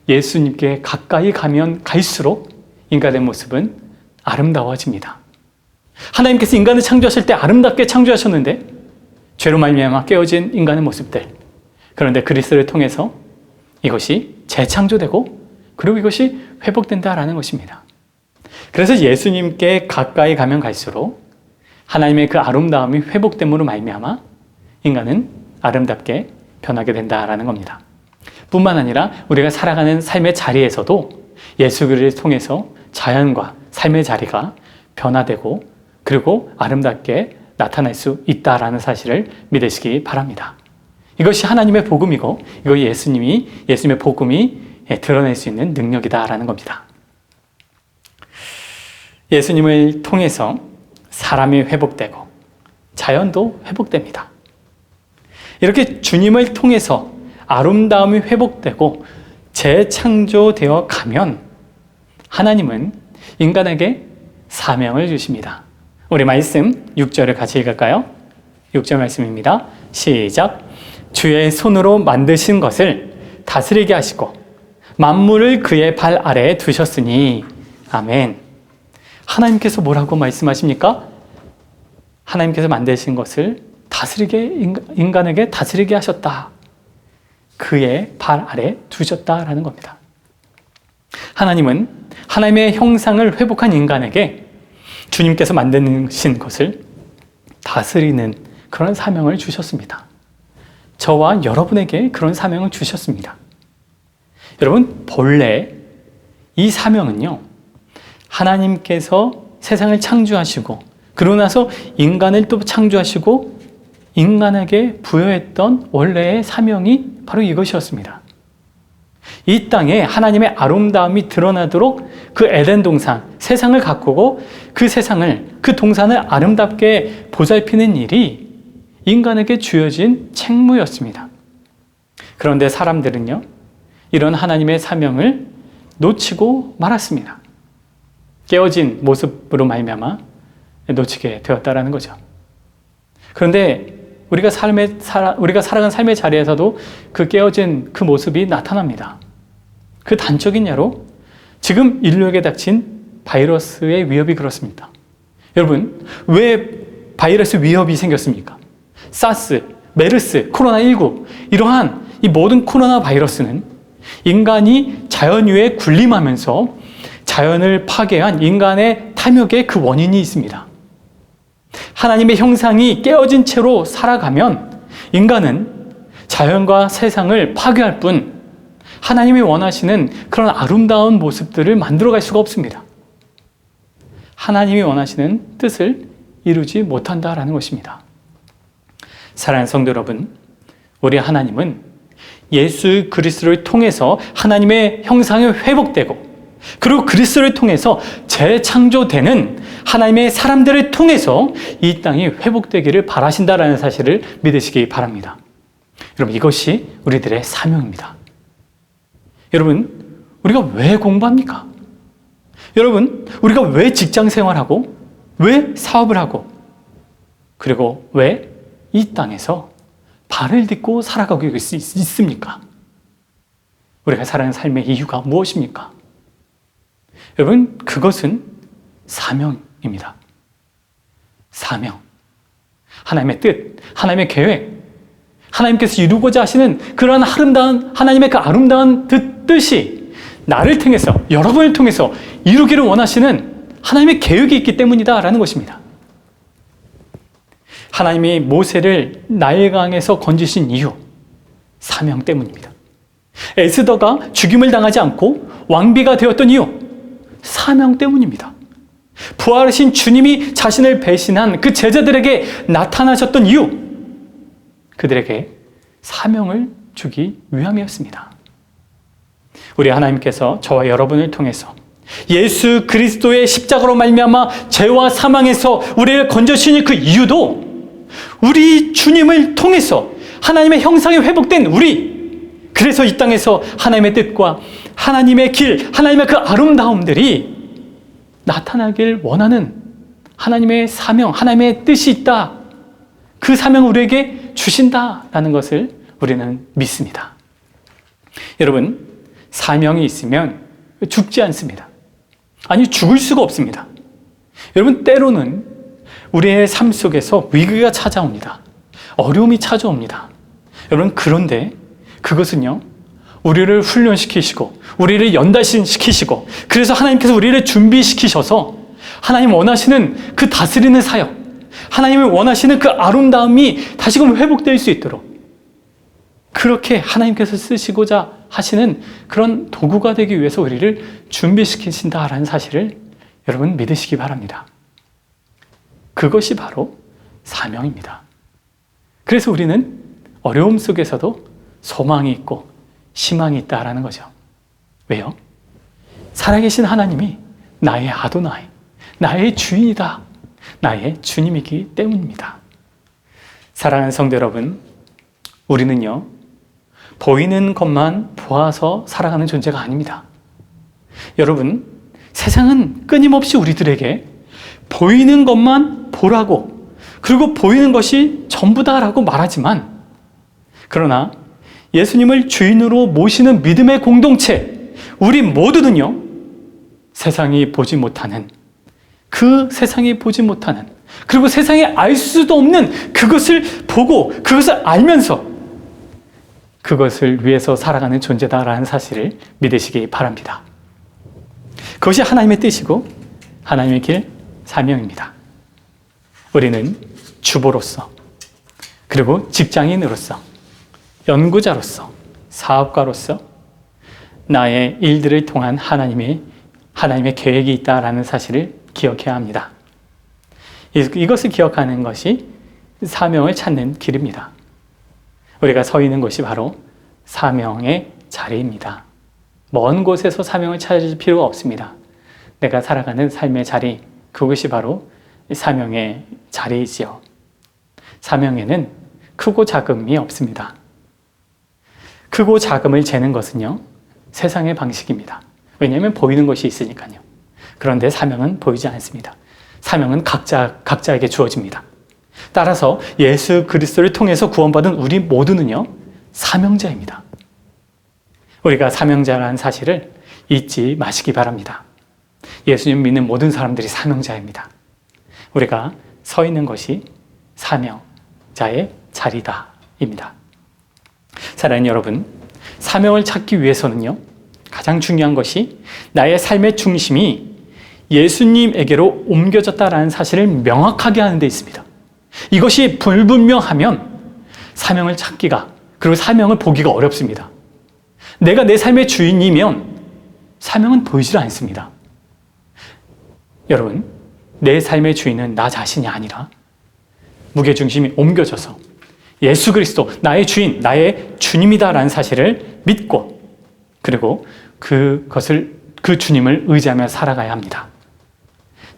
S1: 예수님께 가까이 가면 갈수록 인간의 모습은 아름다워집니다. 하나님께서 인간을 창조하실 때 아름답게 창조하셨는데 죄로 말미암아 깨어진 인간의 모습들, 그런데 그리스도를 통해서 이것이 재창조되고 그리고 이것이 회복된다라는 것입니다. 그래서 예수님께 가까이 가면 갈수록 하나님의 그 아름다움이 회복됨으로 말미암아 인간은 아름답게 변하게 된다라는 겁니다. 뿐만 아니라 우리가 살아가는 삶의 자리에서도 예수 그리스도를 통해서 자연과 삶의 자리가 변화되고 그리고 아름답게 나타날 수 있다라는 사실을 믿으시기 바랍니다. 이것이 하나님의 복음이고 이거 예수님의 복음이 드러낼 수 있는 능력이다라는 겁니다. 예수님을 통해서 사람이 회복되고 자연도 회복됩니다. 이렇게 주님을 통해서 아름다움이 회복되고 재창조되어 가면 하나님은 인간에게 사명을 주십니다. 우리 말씀 6절을 같이 읽을까요? 6절 말씀입니다. 시작. 주의 손으로 만드신 것을 다스리게 하시고 만물을 그의 발 아래에 두셨으니 아멘. 하나님께서 뭐라고 말씀하십니까? 하나님께서 만드신 것을 인간에게 다스리게 하셨다. 그의 발 아래 두셨다라는 겁니다. 하나님은 하나님의 형상을 회복한 인간에게 주님께서 만드신 것을 다스리는 그런 사명을 주셨습니다. 저와 여러분에게 그런 사명을 주셨습니다. 여러분, 본래 이 사명은요, 하나님께서 세상을 창조하시고 그러고 나서 인간을 또 창조하시고 인간에게 부여했던 원래의 사명이 바로 이것이었습니다. 이 땅에 하나님의 아름다움이 드러나도록 그 에덴 동산, 세상을 가꾸고 그 동산을 아름답게 보살피는 일이 인간에게 주어진 책무였습니다. 그런데 사람들은요, 이런 하나님의 사명을 놓치고 말았습니다. 깨어진 모습으로 말미암아 놓치게 되었다라는 거죠. 그런데 우리가 살아간 삶의 자리에서도 그 깨어진 그 모습이 나타납니다. 그 단적인 예로 지금 인류에게 닥친 바이러스의 위협이 그렇습니다. 여러분, 왜 바이러스 위협이 생겼습니까? 사스, 메르스, 코로나19 이러한 이 모든 코로나 바이러스는 인간이 자연위에 군림하면서 자연을 파괴한 인간의 탐욕의 그 원인이 있습니다. 하나님의 형상이 깨어진 채로 살아가면 인간은 자연과 세상을 파괴할 뿐 하나님이 원하시는 그런 아름다운 모습들을 만들어갈 수가 없습니다. 하나님이 원하시는 뜻을 이루지 못한다라는 것입니다. 사랑하는 성도 여러분, 우리 하나님은 예수 그리스도를 통해서 하나님의 형상이 회복되고, 그리고 그리스도를 통해서 재창조되는 하나님의 사람들을 통해서 이 땅이 회복되기를 바라신다라는 사실을 믿으시기 바랍니다. 여러분, 이것이 우리들의 사명입니다. 여러분, 우리가 왜 공부합니까? 여러분, 우리가 왜 직장 생활하고, 왜 사업을 하고, 그리고 왜 이 땅에서 발을 딛고 살아가고 있습니까? 우리가 살아가는 삶의 이유가 무엇입니까? 여러분, 그것은 사명입니다. 사명. 하나님의 뜻, 하나님의 계획, 하나님께서 이루고자 하시는 그러한 아름다운, 하나님의 그 아름다운 뜻이 나를 통해서, 여러분을 통해서 이루기를 원하시는 하나님의 계획이 있기 때문이다라는 것입니다. 하나님이 모세를 나일강에서 건지신 이유, 사명 때문입니다. 에스더가 죽임을 당하지 않고 왕비가 되었던 이유, 사명 때문입니다. 부활하신 주님이 자신을 배신한 그 제자들에게 나타나셨던 이유, 그들에게 사명을 주기 위함이었습니다. 우리 하나님께서 저와 여러분을 통해서 예수 그리스도의 십자가로 말미암아 죄와 사망에서 우리를 건져주신 그 이유도 우리 주님을 통해서 하나님의 형상이 회복된 우리, 그래서 이 땅에서 하나님의 뜻과 하나님의 길, 하나님의 그 아름다움들이 나타나길 원하는 하나님의 사명, 하나님의 뜻이 있다. 그 사명을 우리에게 주신다라는 것을 우리는 믿습니다. 여러분, 사명이 있으면 죽지 않습니다. 아니, 죽을 수가 없습니다. 여러분, 때로는 우리의 삶 속에서 위기가 찾아옵니다. 어려움이 찾아옵니다. 여러분, 그런데 그것은요, 우리를 훈련시키시고 우리를 연단시키시고, 그래서 하나님께서 우리를 준비시키셔서 하나님 원하시는 그 다스리는 사역, 하나님이 원하시는 그 아름다움이 다시금 회복될 수 있도록 그렇게 하나님께서 쓰시고자 하시는 그런 도구가 되기 위해서 우리를 준비시키신다라는 사실을 여러분 믿으시기 바랍니다. 그것이 바로 사명입니다. 그래서 우리는 어려움 속에서도 소망이 있고 희망이 있다라는 거죠. 왜요? 살아계신 하나님이 나의 아도나이, 나의 주인이다, 나의 주님이기 때문입니다. 사랑하는 성도 여러분, 우리는요, 보이는 것만 보아서 살아가는 존재가 아닙니다. 여러분, 세상은 끊임없이 우리들에게 보이는 것만 보라고, 그리고 보이는 것이 전부다라고 말하지만, 그러나 예수님을 주인으로 모시는 믿음의 공동체, 우리 모두는요, 세상이 보지 못하는, 그 세상이 보지 못하는, 그리고 세상에 알 수도 없는 그것을 보고 그것을 알면서 그것을 위해서 살아가는 존재다라는 사실을 믿으시기 바랍니다. 그것이 하나님의 뜻이고 하나님의 길, 사명입니다. 우리는 주보로서, 그리고 직장인으로서, 연구자로서, 사업가로서 나의 일들을 통한 하나님의 계획이 있다라는 사실을 기억해야 합니다. 이것을 기억하는 것이 사명을 찾는 길입니다. 우리가 서 있는 곳이 바로 사명의 자리입니다. 먼 곳에서 사명을 찾을 필요가 없습니다. 내가 살아가는 삶의 자리, 그것이 바로 사명의 자리이지요. 사명에는 크고 작음이 없습니다. 크고 작음을 재는 것은요, 세상의 방식입니다. 왜냐하면 보이는 것이 있으니까요. 그런데 사명은 보이지 않습니다. 사명은 각자에게 주어집니다. 따라서 예수 그리스도를 통해서 구원받은 우리 모두는요, 사명자입니다. 우리가 사명자라는 사실을 잊지 마시기 바랍니다. 예수님 믿는 모든 사람들이 사명자입니다. 우리가 서 있는 것이 사명자의 자리다입니다. 사랑하는 여러분, 사명을 찾기 위해서는요, 가장 중요한 것이 나의 삶의 중심이 예수님에게로 옮겨졌다라는 사실을 명확하게 하는 데 있습니다. 이것이 불분명하면 사명을 찾기가, 그리고 사명을 보기가 어렵습니다. 내가 내 삶의 주인이면 사명은 보이질 않습니다. 여러분, 내 삶의 주인은 나 자신이 아니라 무게중심이 옮겨져서 예수 그리스도 나의 주인, 나의 주님이다라는 사실을 믿고 그리고 그 주님을 의지하며 살아가야 합니다.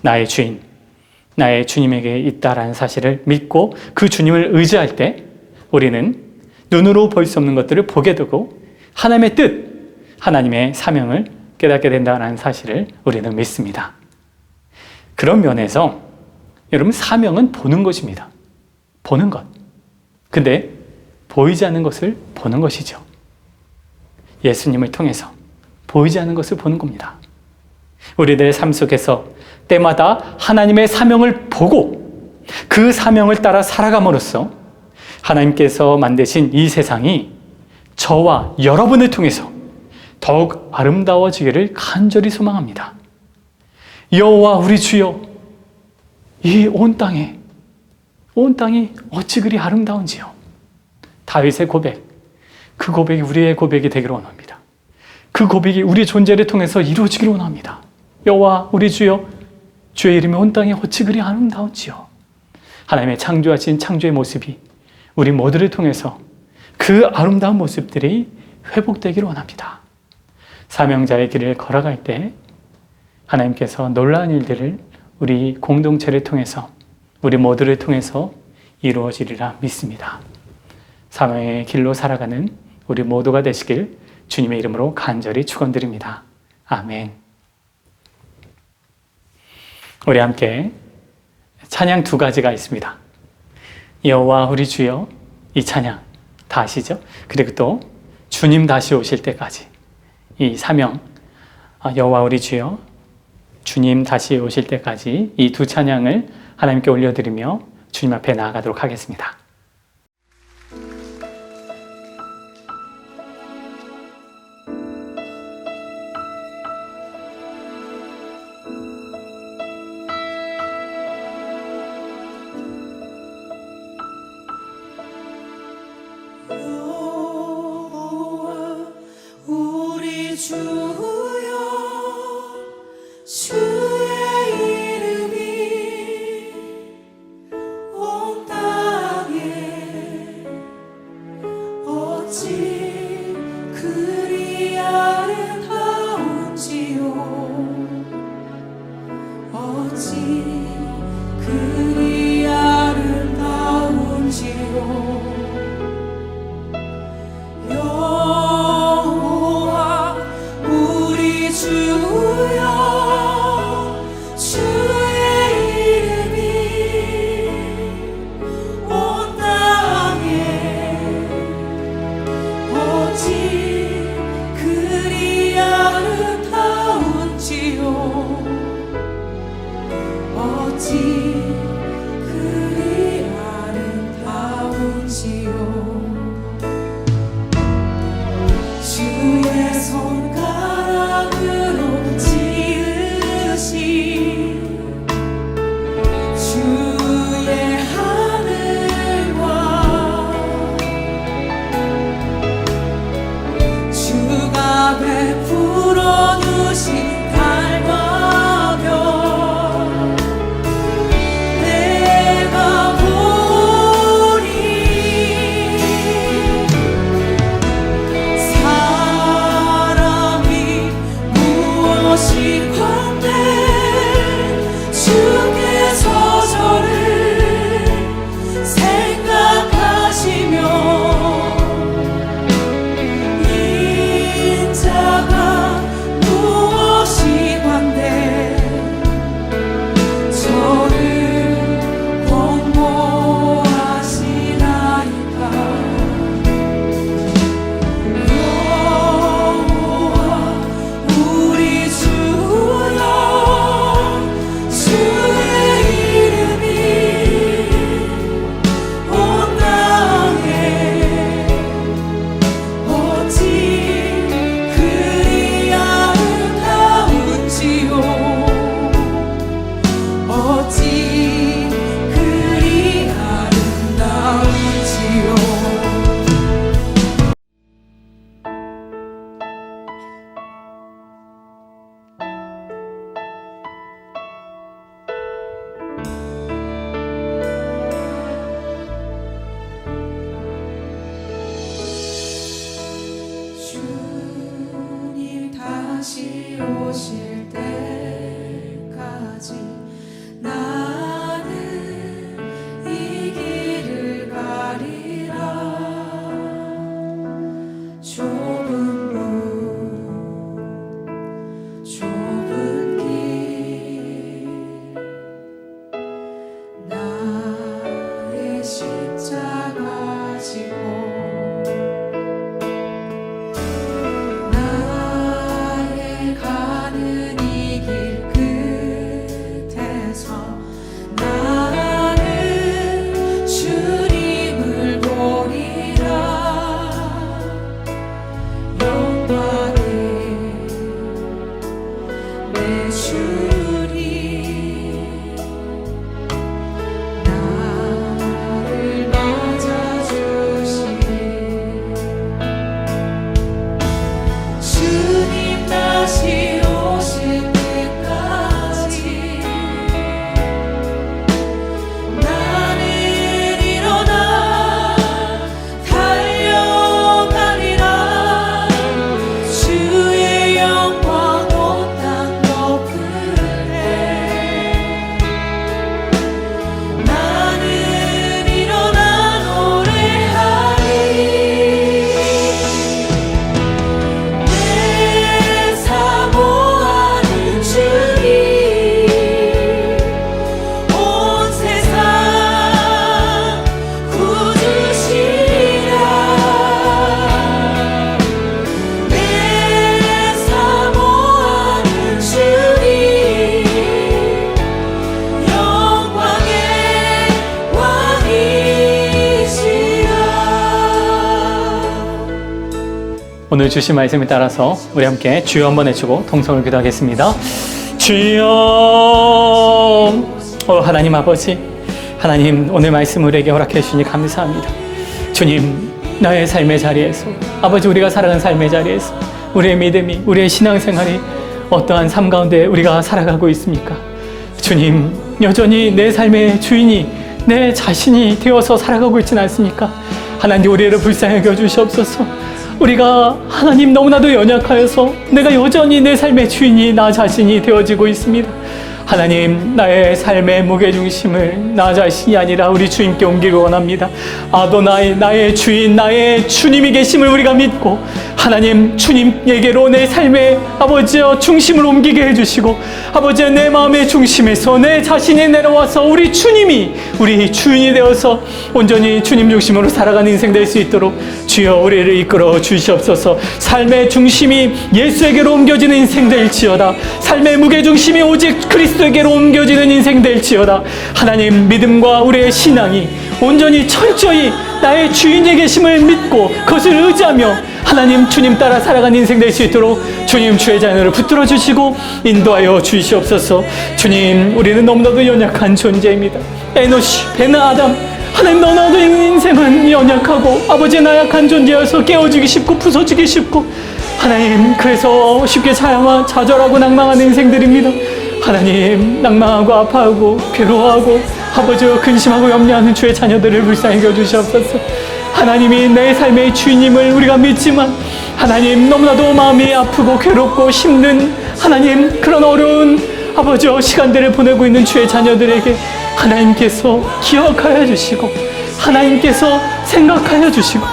S1: 나의 주인, 나의 주님에게 있다라는 사실을 믿고 그 주님을 의지할 때 우리는 눈으로 볼 수 없는 것들을 보게 되고 하나님의 뜻, 하나님의 사명을 깨닫게 된다는 사실을 우리는 믿습니다. 그런 면에서 여러분 사명은 보는 것입니다. 보는 것. 근데 보이지 않는 것을 보는 것이죠. 예수님을 통해서 보이지 않는 것을 보는 겁니다. 우리들의 삶 속에서 때마다 하나님의 사명을 보고 그 사명을 따라 살아감으로써 하나님께서 만드신 이 세상이 저와 여러분을 통해서 더욱 아름다워지기를 간절히 소망합니다. 여호와 우리 주여, 이 온 땅이 어찌 그리 아름다운지요. 다윗의 고백, 그 고백이 우리의 고백이 되기를 원합니다. 그 고백이 우리 존재를 통해서 이루어지기를 원합니다. 여호와 우리 주여, 주의 이름이 온 땅에 어찌 그리 아름다운지요. 하나님의 창조하신 창조의 모습이 우리 모두를 통해서 그 아름다운 모습들이 회복되기를 원합니다. 사명자의 길을 걸어갈 때 하나님께서 놀라운 일들을 우리 공동체를 통해서 우리 모두를 통해서 이루어지리라 믿습니다. 사명의 길로 살아가는 우리 모두가 되시길 주님의 이름으로 간절히 축원드립니다. 아멘. 우리 함께 찬양 두 가지가 있습니다. 여호와 우리 주여, 이 찬양 다 아시죠? 그리고 또 주님 다시 오실 때까지 이 사명, 여호와 우리 주여, 주님 다시 오실 때까지 이 두 찬양을 하나님께 올려드리며 주님 앞에 나아가도록 하겠습니다.
S2: 여호와 우리 주여, 주의 이름이 온 땅에 어찌 그리 아름다운지요. 어찌 그리 아름다운지요. 여호와 우리 주여, 주의 이름이 온 땅에 어찌 그리 아름다운지요. 어찌 그리 아름다운지요. 주의 손가락으로 지으신 주의 하늘과 주가 베풀어 두신 달과 별 나는 이 길을 가리라. 좁은 문 좁은 길 나의 십자가 지고 나의 가는 이 길 끝에서 나는 주님을 보리라. 영광에 내 주님 나를 맞아주시니 주님 다시 오실 때까지 나는 일어나 달려가리라. 주의 영광 온 땅 덮을 때 나는 일어나 노래하리. 내 사모하는 주님 온 세상 구주시라. 내 사모하는 주님 영광의 왕이시라.
S1: 오늘 주신 말씀에 따라서 우리 함께 주여 한번 외치고 통성을 기도하겠습니다. 주여, 하나님 아버지, 하나님 오늘 말씀 우리에게 허락해 주시니 감사합니다. 주님, 나의 삶의 자리에서, 아버지 우리가 살아가는 삶의 자리에서 우리의 믿음이, 우리의 신앙생활이 어떠한 삶 가운데 우리가 살아가고 있습니까? 주님, 여전히 내 삶의 주인이 내 자신이 되어서 살아가고 있지는 않습니까? 하나님, 우리를 불쌍히 여겨 주시옵소서. 우리가 하나님 너무나도 연약하여서 내가 여전히 내 삶의 주인이 나 자신이 되어지고 있습니다. 하나님, 나의 삶의 무게중심을 나 자신이 아니라 우리 주님께 옮기기 원합니다. 아도나이, 나의 주인, 나의 주님이 계심을 우리가 믿고 하나님 주님에게로 내 삶의 아버지여 중심을 옮기게 해주시고, 아버지여 내 마음의 중심에서 내 자신이 내려와서 우리 주님이 우리 주인이 되어서 온전히 주님 중심으로 살아가는 인생 될 수 있도록 주여 우리를 이끌어 주시옵소서. 삶의 중심이 예수에게로 옮겨지는 인생 될지어다. 삶의 무게중심이 오직 그리스도에게로 옮겨지는 인생 될지어다. 하나님, 믿음과 우리의 신앙이 온전히 철저히 나의 주인이 계심을 믿고 그것을 의지하며 하나님 주님 따라 살아가는 인생 될 수 있도록 주님 주의 자녀를 붙들어 주시고 인도하여 주시옵소서. 주님, 우리는 너무나도 연약한 존재입니다. 에노시, 베나 아담, 하나님 너무나도 인생은 연약하고 아버지의 나약한 존재여서 깨어지기 쉽고 부서지기 쉽고 하나님, 그래서 쉽게 좌절하고 낭망하는 인생들입니다. 하나님, 낭망하고 아파하고 괴로워하고 아버지와 근심하고 염려하는 주의 자녀들을 불쌍히 여겨주시옵소서. 하나님이 내 삶의 주인임을 우리가 믿지만 하나님, 너무나도 마음이 아프고 괴롭고 힘든 하나님 그런 어려운 아버지와 시간들을 보내고 있는 주의 자녀들에게 하나님께서 기억하여 주시고 하나님께서 생각하여 주시고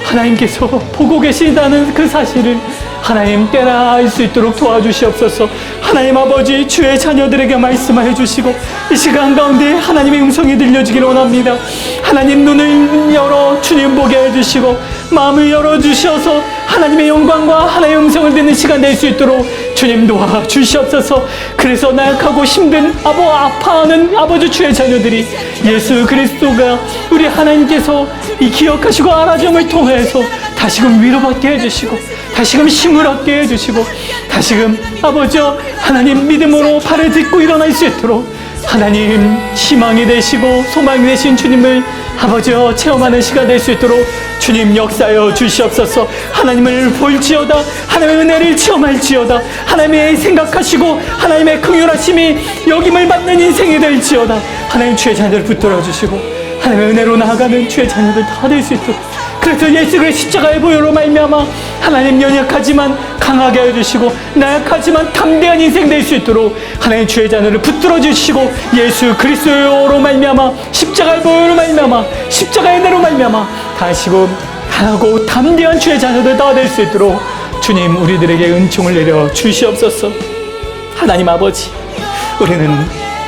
S1: 하나님께서 보고 계시다는 그 사실을 하나님 깨달아 알 수 있도록 도와주시옵소서. 하나님 아버지, 주의 자녀들에게 말씀하여 주시고 이 시간 가운데 하나님의 음성이 들려주기를 원합니다. 하나님, 눈을 열어 주님 보게 해주시고 마음을 열어주셔서 하나님의 영광과 하나님의 음성을 듣는 시간 될 수 있도록 주님 도와주시옵소서. 그래서 나약하고 힘든 아파하는 아버지 주의 자녀들이 예수 그리스도가 우리 하나님께서 이 기억하시고 알아줌을 통해서 다시금 위로받게 해주시고 다시금 힘을 얻게 해주시고 다시금 아버지여 하나님 믿음으로 발을 딛고 일어날 수 있도록 하나님 희망이 되시고 소망이 되신 주님을 아버지여 체험하는 시간 될 수 있도록 주님 역사하여 주시옵소서. 하나님을 볼지어다, 하나님의 은혜를 체험할지어다, 하나님의 생각하시고 하나님의 긍휼하심이 여김을 받는 인생이 될지어다. 하나님 주의 자녀를 붙들어 주시고 하나님의 은혜로 나아가는 주의 자녀들 다 될 수 있도록 그래서 예수 그리스도의 십자가의 보혈로 말미암아 하나님 연약하지만 강하게 해주시고 나약하지만 담대한 인생 될 수 있도록 하나님 주의 자녀를 붙들어 주시고 예수 그리스도로 말미암아 십자가의 보혈로 말미암아 십자가의 은혜로 말미암아 다시금 강하고 담대한 주의 자녀들 다 될 수 있도록 주님 우리들에게 은총을 내려 주시옵소서. 하나님 아버지, 우리는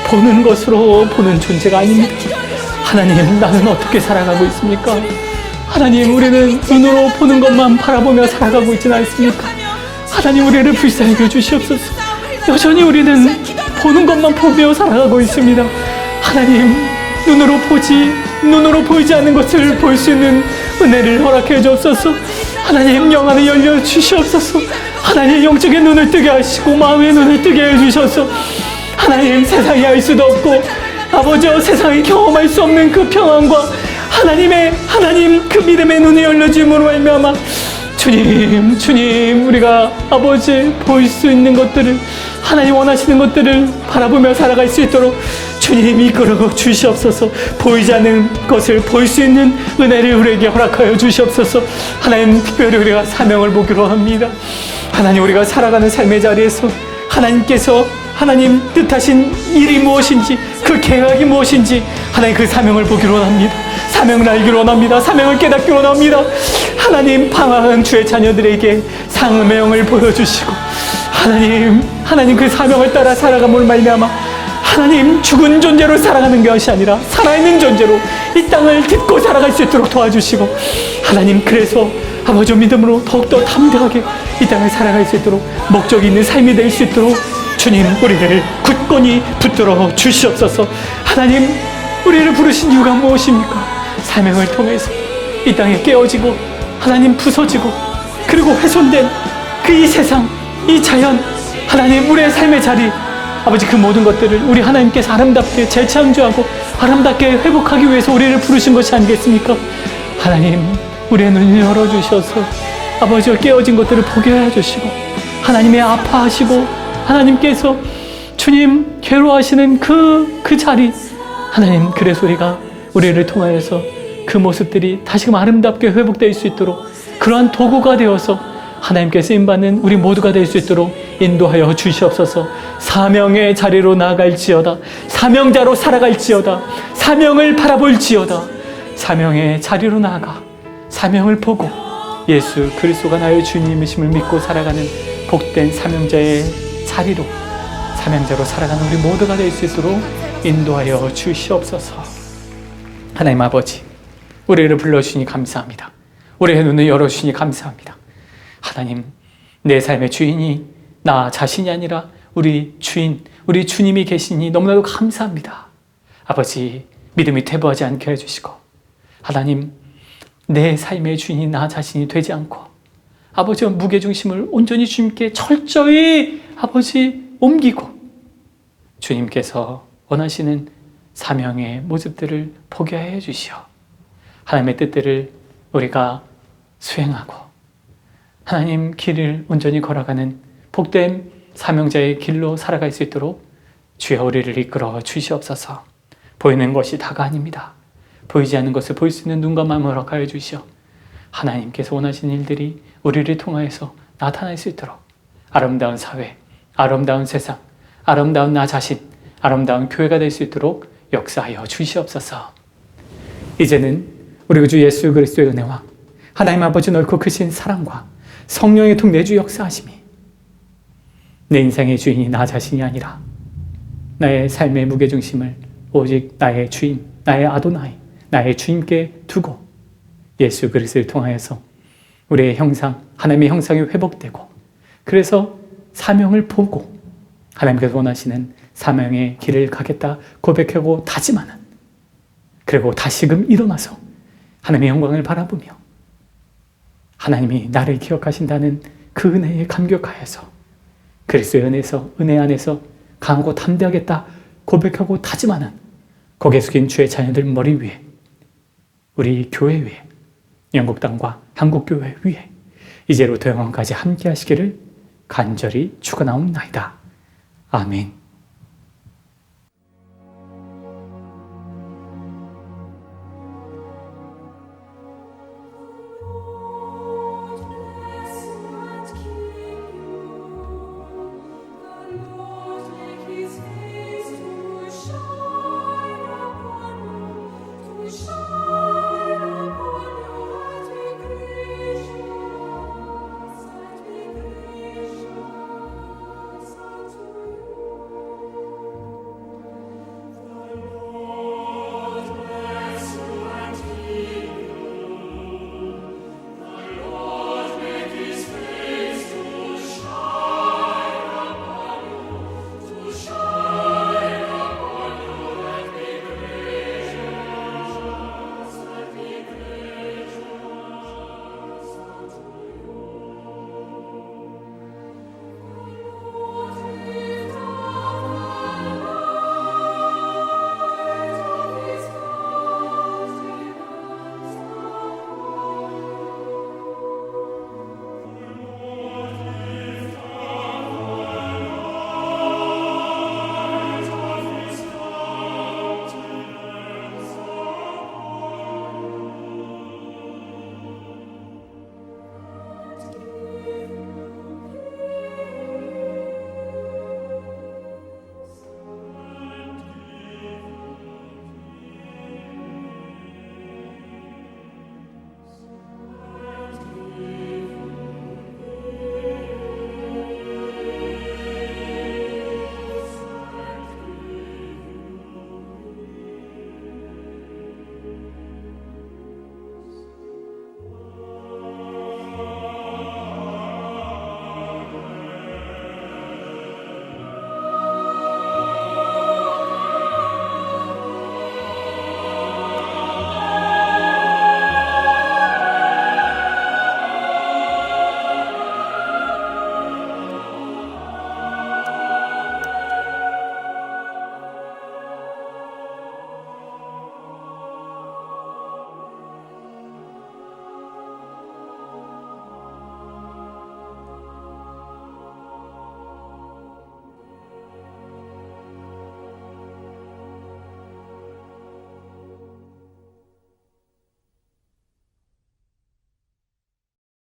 S1: 보는 것으로 보는 존재가 아닙니다. 하나님, 나는 어떻게 살아가고 있습니까? 하나님, 우리는 눈으로 보는 것만 바라보며 살아가고 있지는 않습니까? 하나님, 우리를 불쌍히 여주시옵소서. 여전히 우리는 보는 것만 보며 살아가고 있습니다. 하나님, 눈으로 보이지 않는 것을 볼 수 있는 은혜를 허락해 주옵소서. 하나님, 영안을 열려 주시옵소서. 하나님, 영적인 눈을 뜨게 하시고 마음의 눈을 뜨게 해주셔서 하나님, 세상이 알 수도 없고 아버지여 세상이 경험할 수 없는 그 평안과 하나님 그 믿음의 눈이 열려짐으로 말미암아 주님 우리가 아버지 볼 수 있는 것들을 하나님 원하시는 것들을 바라보며 살아갈 수 있도록 주님 이끌어 주시옵소서. 보이지 않는 것을 볼 수 있는 은혜를 우리에게 허락하여 주시옵소서. 하나님, 특별히 우리가 사명을 보기로 합니다. 하나님, 우리가 살아가는 삶의 자리에서 하나님께서 하나님 뜻하신 일이 무엇인지 그 계획이 무엇인지 하나님 그 사명을 보기로 원합니다. 사명을 알기로 원합니다. 사명을 깨닫기로 원합니다. 하나님, 방황한 주의 자녀들에게 사명을 보여주시고 하나님 그 사명을 따라 살아감으로 말미암아 하나님 죽은 존재로 살아가는 것이 아니라 살아있는 존재로 이 땅을 딛고 살아갈 수 있도록 도와주시고 하나님, 그래서 아버지 믿음으로 더욱더 담대하게 이 땅을 살아갈 수 있도록 목적이 있는 삶이 될 수 있도록 주님 우리를 굳건히 붙들어 주시옵소서. 하나님, 우리를 부르신 이유가 무엇입니까? 사명을 통해서 이 땅에 깨어지고 하나님 부서지고 그리고 훼손된 그 이 세상 이 자연 하나님 우리의 삶의 자리 아버지 그 모든 것들을 우리 하나님께서 아름답게 재창조하고 아름답게 회복하기 위해서 우리를 부르신 것이 아니겠습니까? 하나님, 우리의 눈을 열어주셔서 아버지와 깨어진 것들을 보게 해주시고 하나님의 아파하시고 하나님께서 주님 괴로워하시는 그 자리 하나님, 그래서 우리를 통하여서 그 모습들이 다시금 아름답게 회복될 수 있도록 그러한 도구가 되어서 하나님께 쓰임받는 우리 모두가 될 수 있도록 인도하여 주시옵소서. 사명의 자리로 나아갈지어다. 사명자로 살아갈지어다. 사명을 바라볼지어다. 사명의 자리로 나아가 사명을 보고 예수 그리스도가 나의 주님이심을 믿고 살아가는 복된 사명자의 자리로 사명자로 살아가는 우리 모두가 될 수 있도록 인도하여 주시옵소서. 하나님 아버지, 우리를 불러주시니 감사합니다. 우리의 눈을 열어주시니 감사합니다. 하나님, 내 삶의 주인이 나 자신이 아니라 우리 주인, 우리 주님이 계시니 너무나도 감사합니다. 아버지, 믿음이 퇴보하지 않게 해주시고 하나님, 내 삶의 주인이 나 자신이 되지 않고 아버지와 무게중심을 온전히 주님께 철저히 아버지 옮기고 주님께서 원하시는 사명의 모습들을 보게 해 주시오. 하나님의 뜻들을 우리가 수행하고 하나님 길을 온전히 걸어가는 복된 사명자의 길로 살아갈 수 있도록 주여 우리를 이끌어 주시옵소서. 보이는 것이 다가 아닙니다. 보이지 않는 것을 볼 수 있는 눈과 마음을 허락하여 주시오. 하나님께서 원하시는 일들이 우리를 통하여서 나타날 수 있도록 아름다운 사회, 아름다운 세상, 아름다운 나 자신, 아름다운 교회가 될 수 있도록 역사하여 주시옵소서. 이제는 우리 주 예수 그리스도의 은혜와 하나님 아버지 넓고 크신 사랑과 성령의 통내주 역사하심이 내 인생의 주인이 나 자신이 아니라 나의 삶의 무게중심을 오직 나의 주인, 나의 아도나이, 나의 주님께 두고 예수 그리스도를 통하여서 우리의 형상, 하나님의 형상이 회복되고 그래서 사명을 보고 하나님께서 원하시는 사명의 길을 가겠다 고백하고 다짐하는, 그리고 다시금 일어나서 하나님의 영광을 바라보며 하나님이 나를 기억하신다는 그 은혜에 감격하여서 그리스도의 은혜 안에서 강하고 담대하겠다 고백하고 다짐하는 고개 숙인 주의 자녀들 머리 위에, 우리 교회 위에, 영국 땅과 한국 교회 위에 이제로부터 영원까지 함께 하시기를 간절히 축원하옵나이다. 아멘.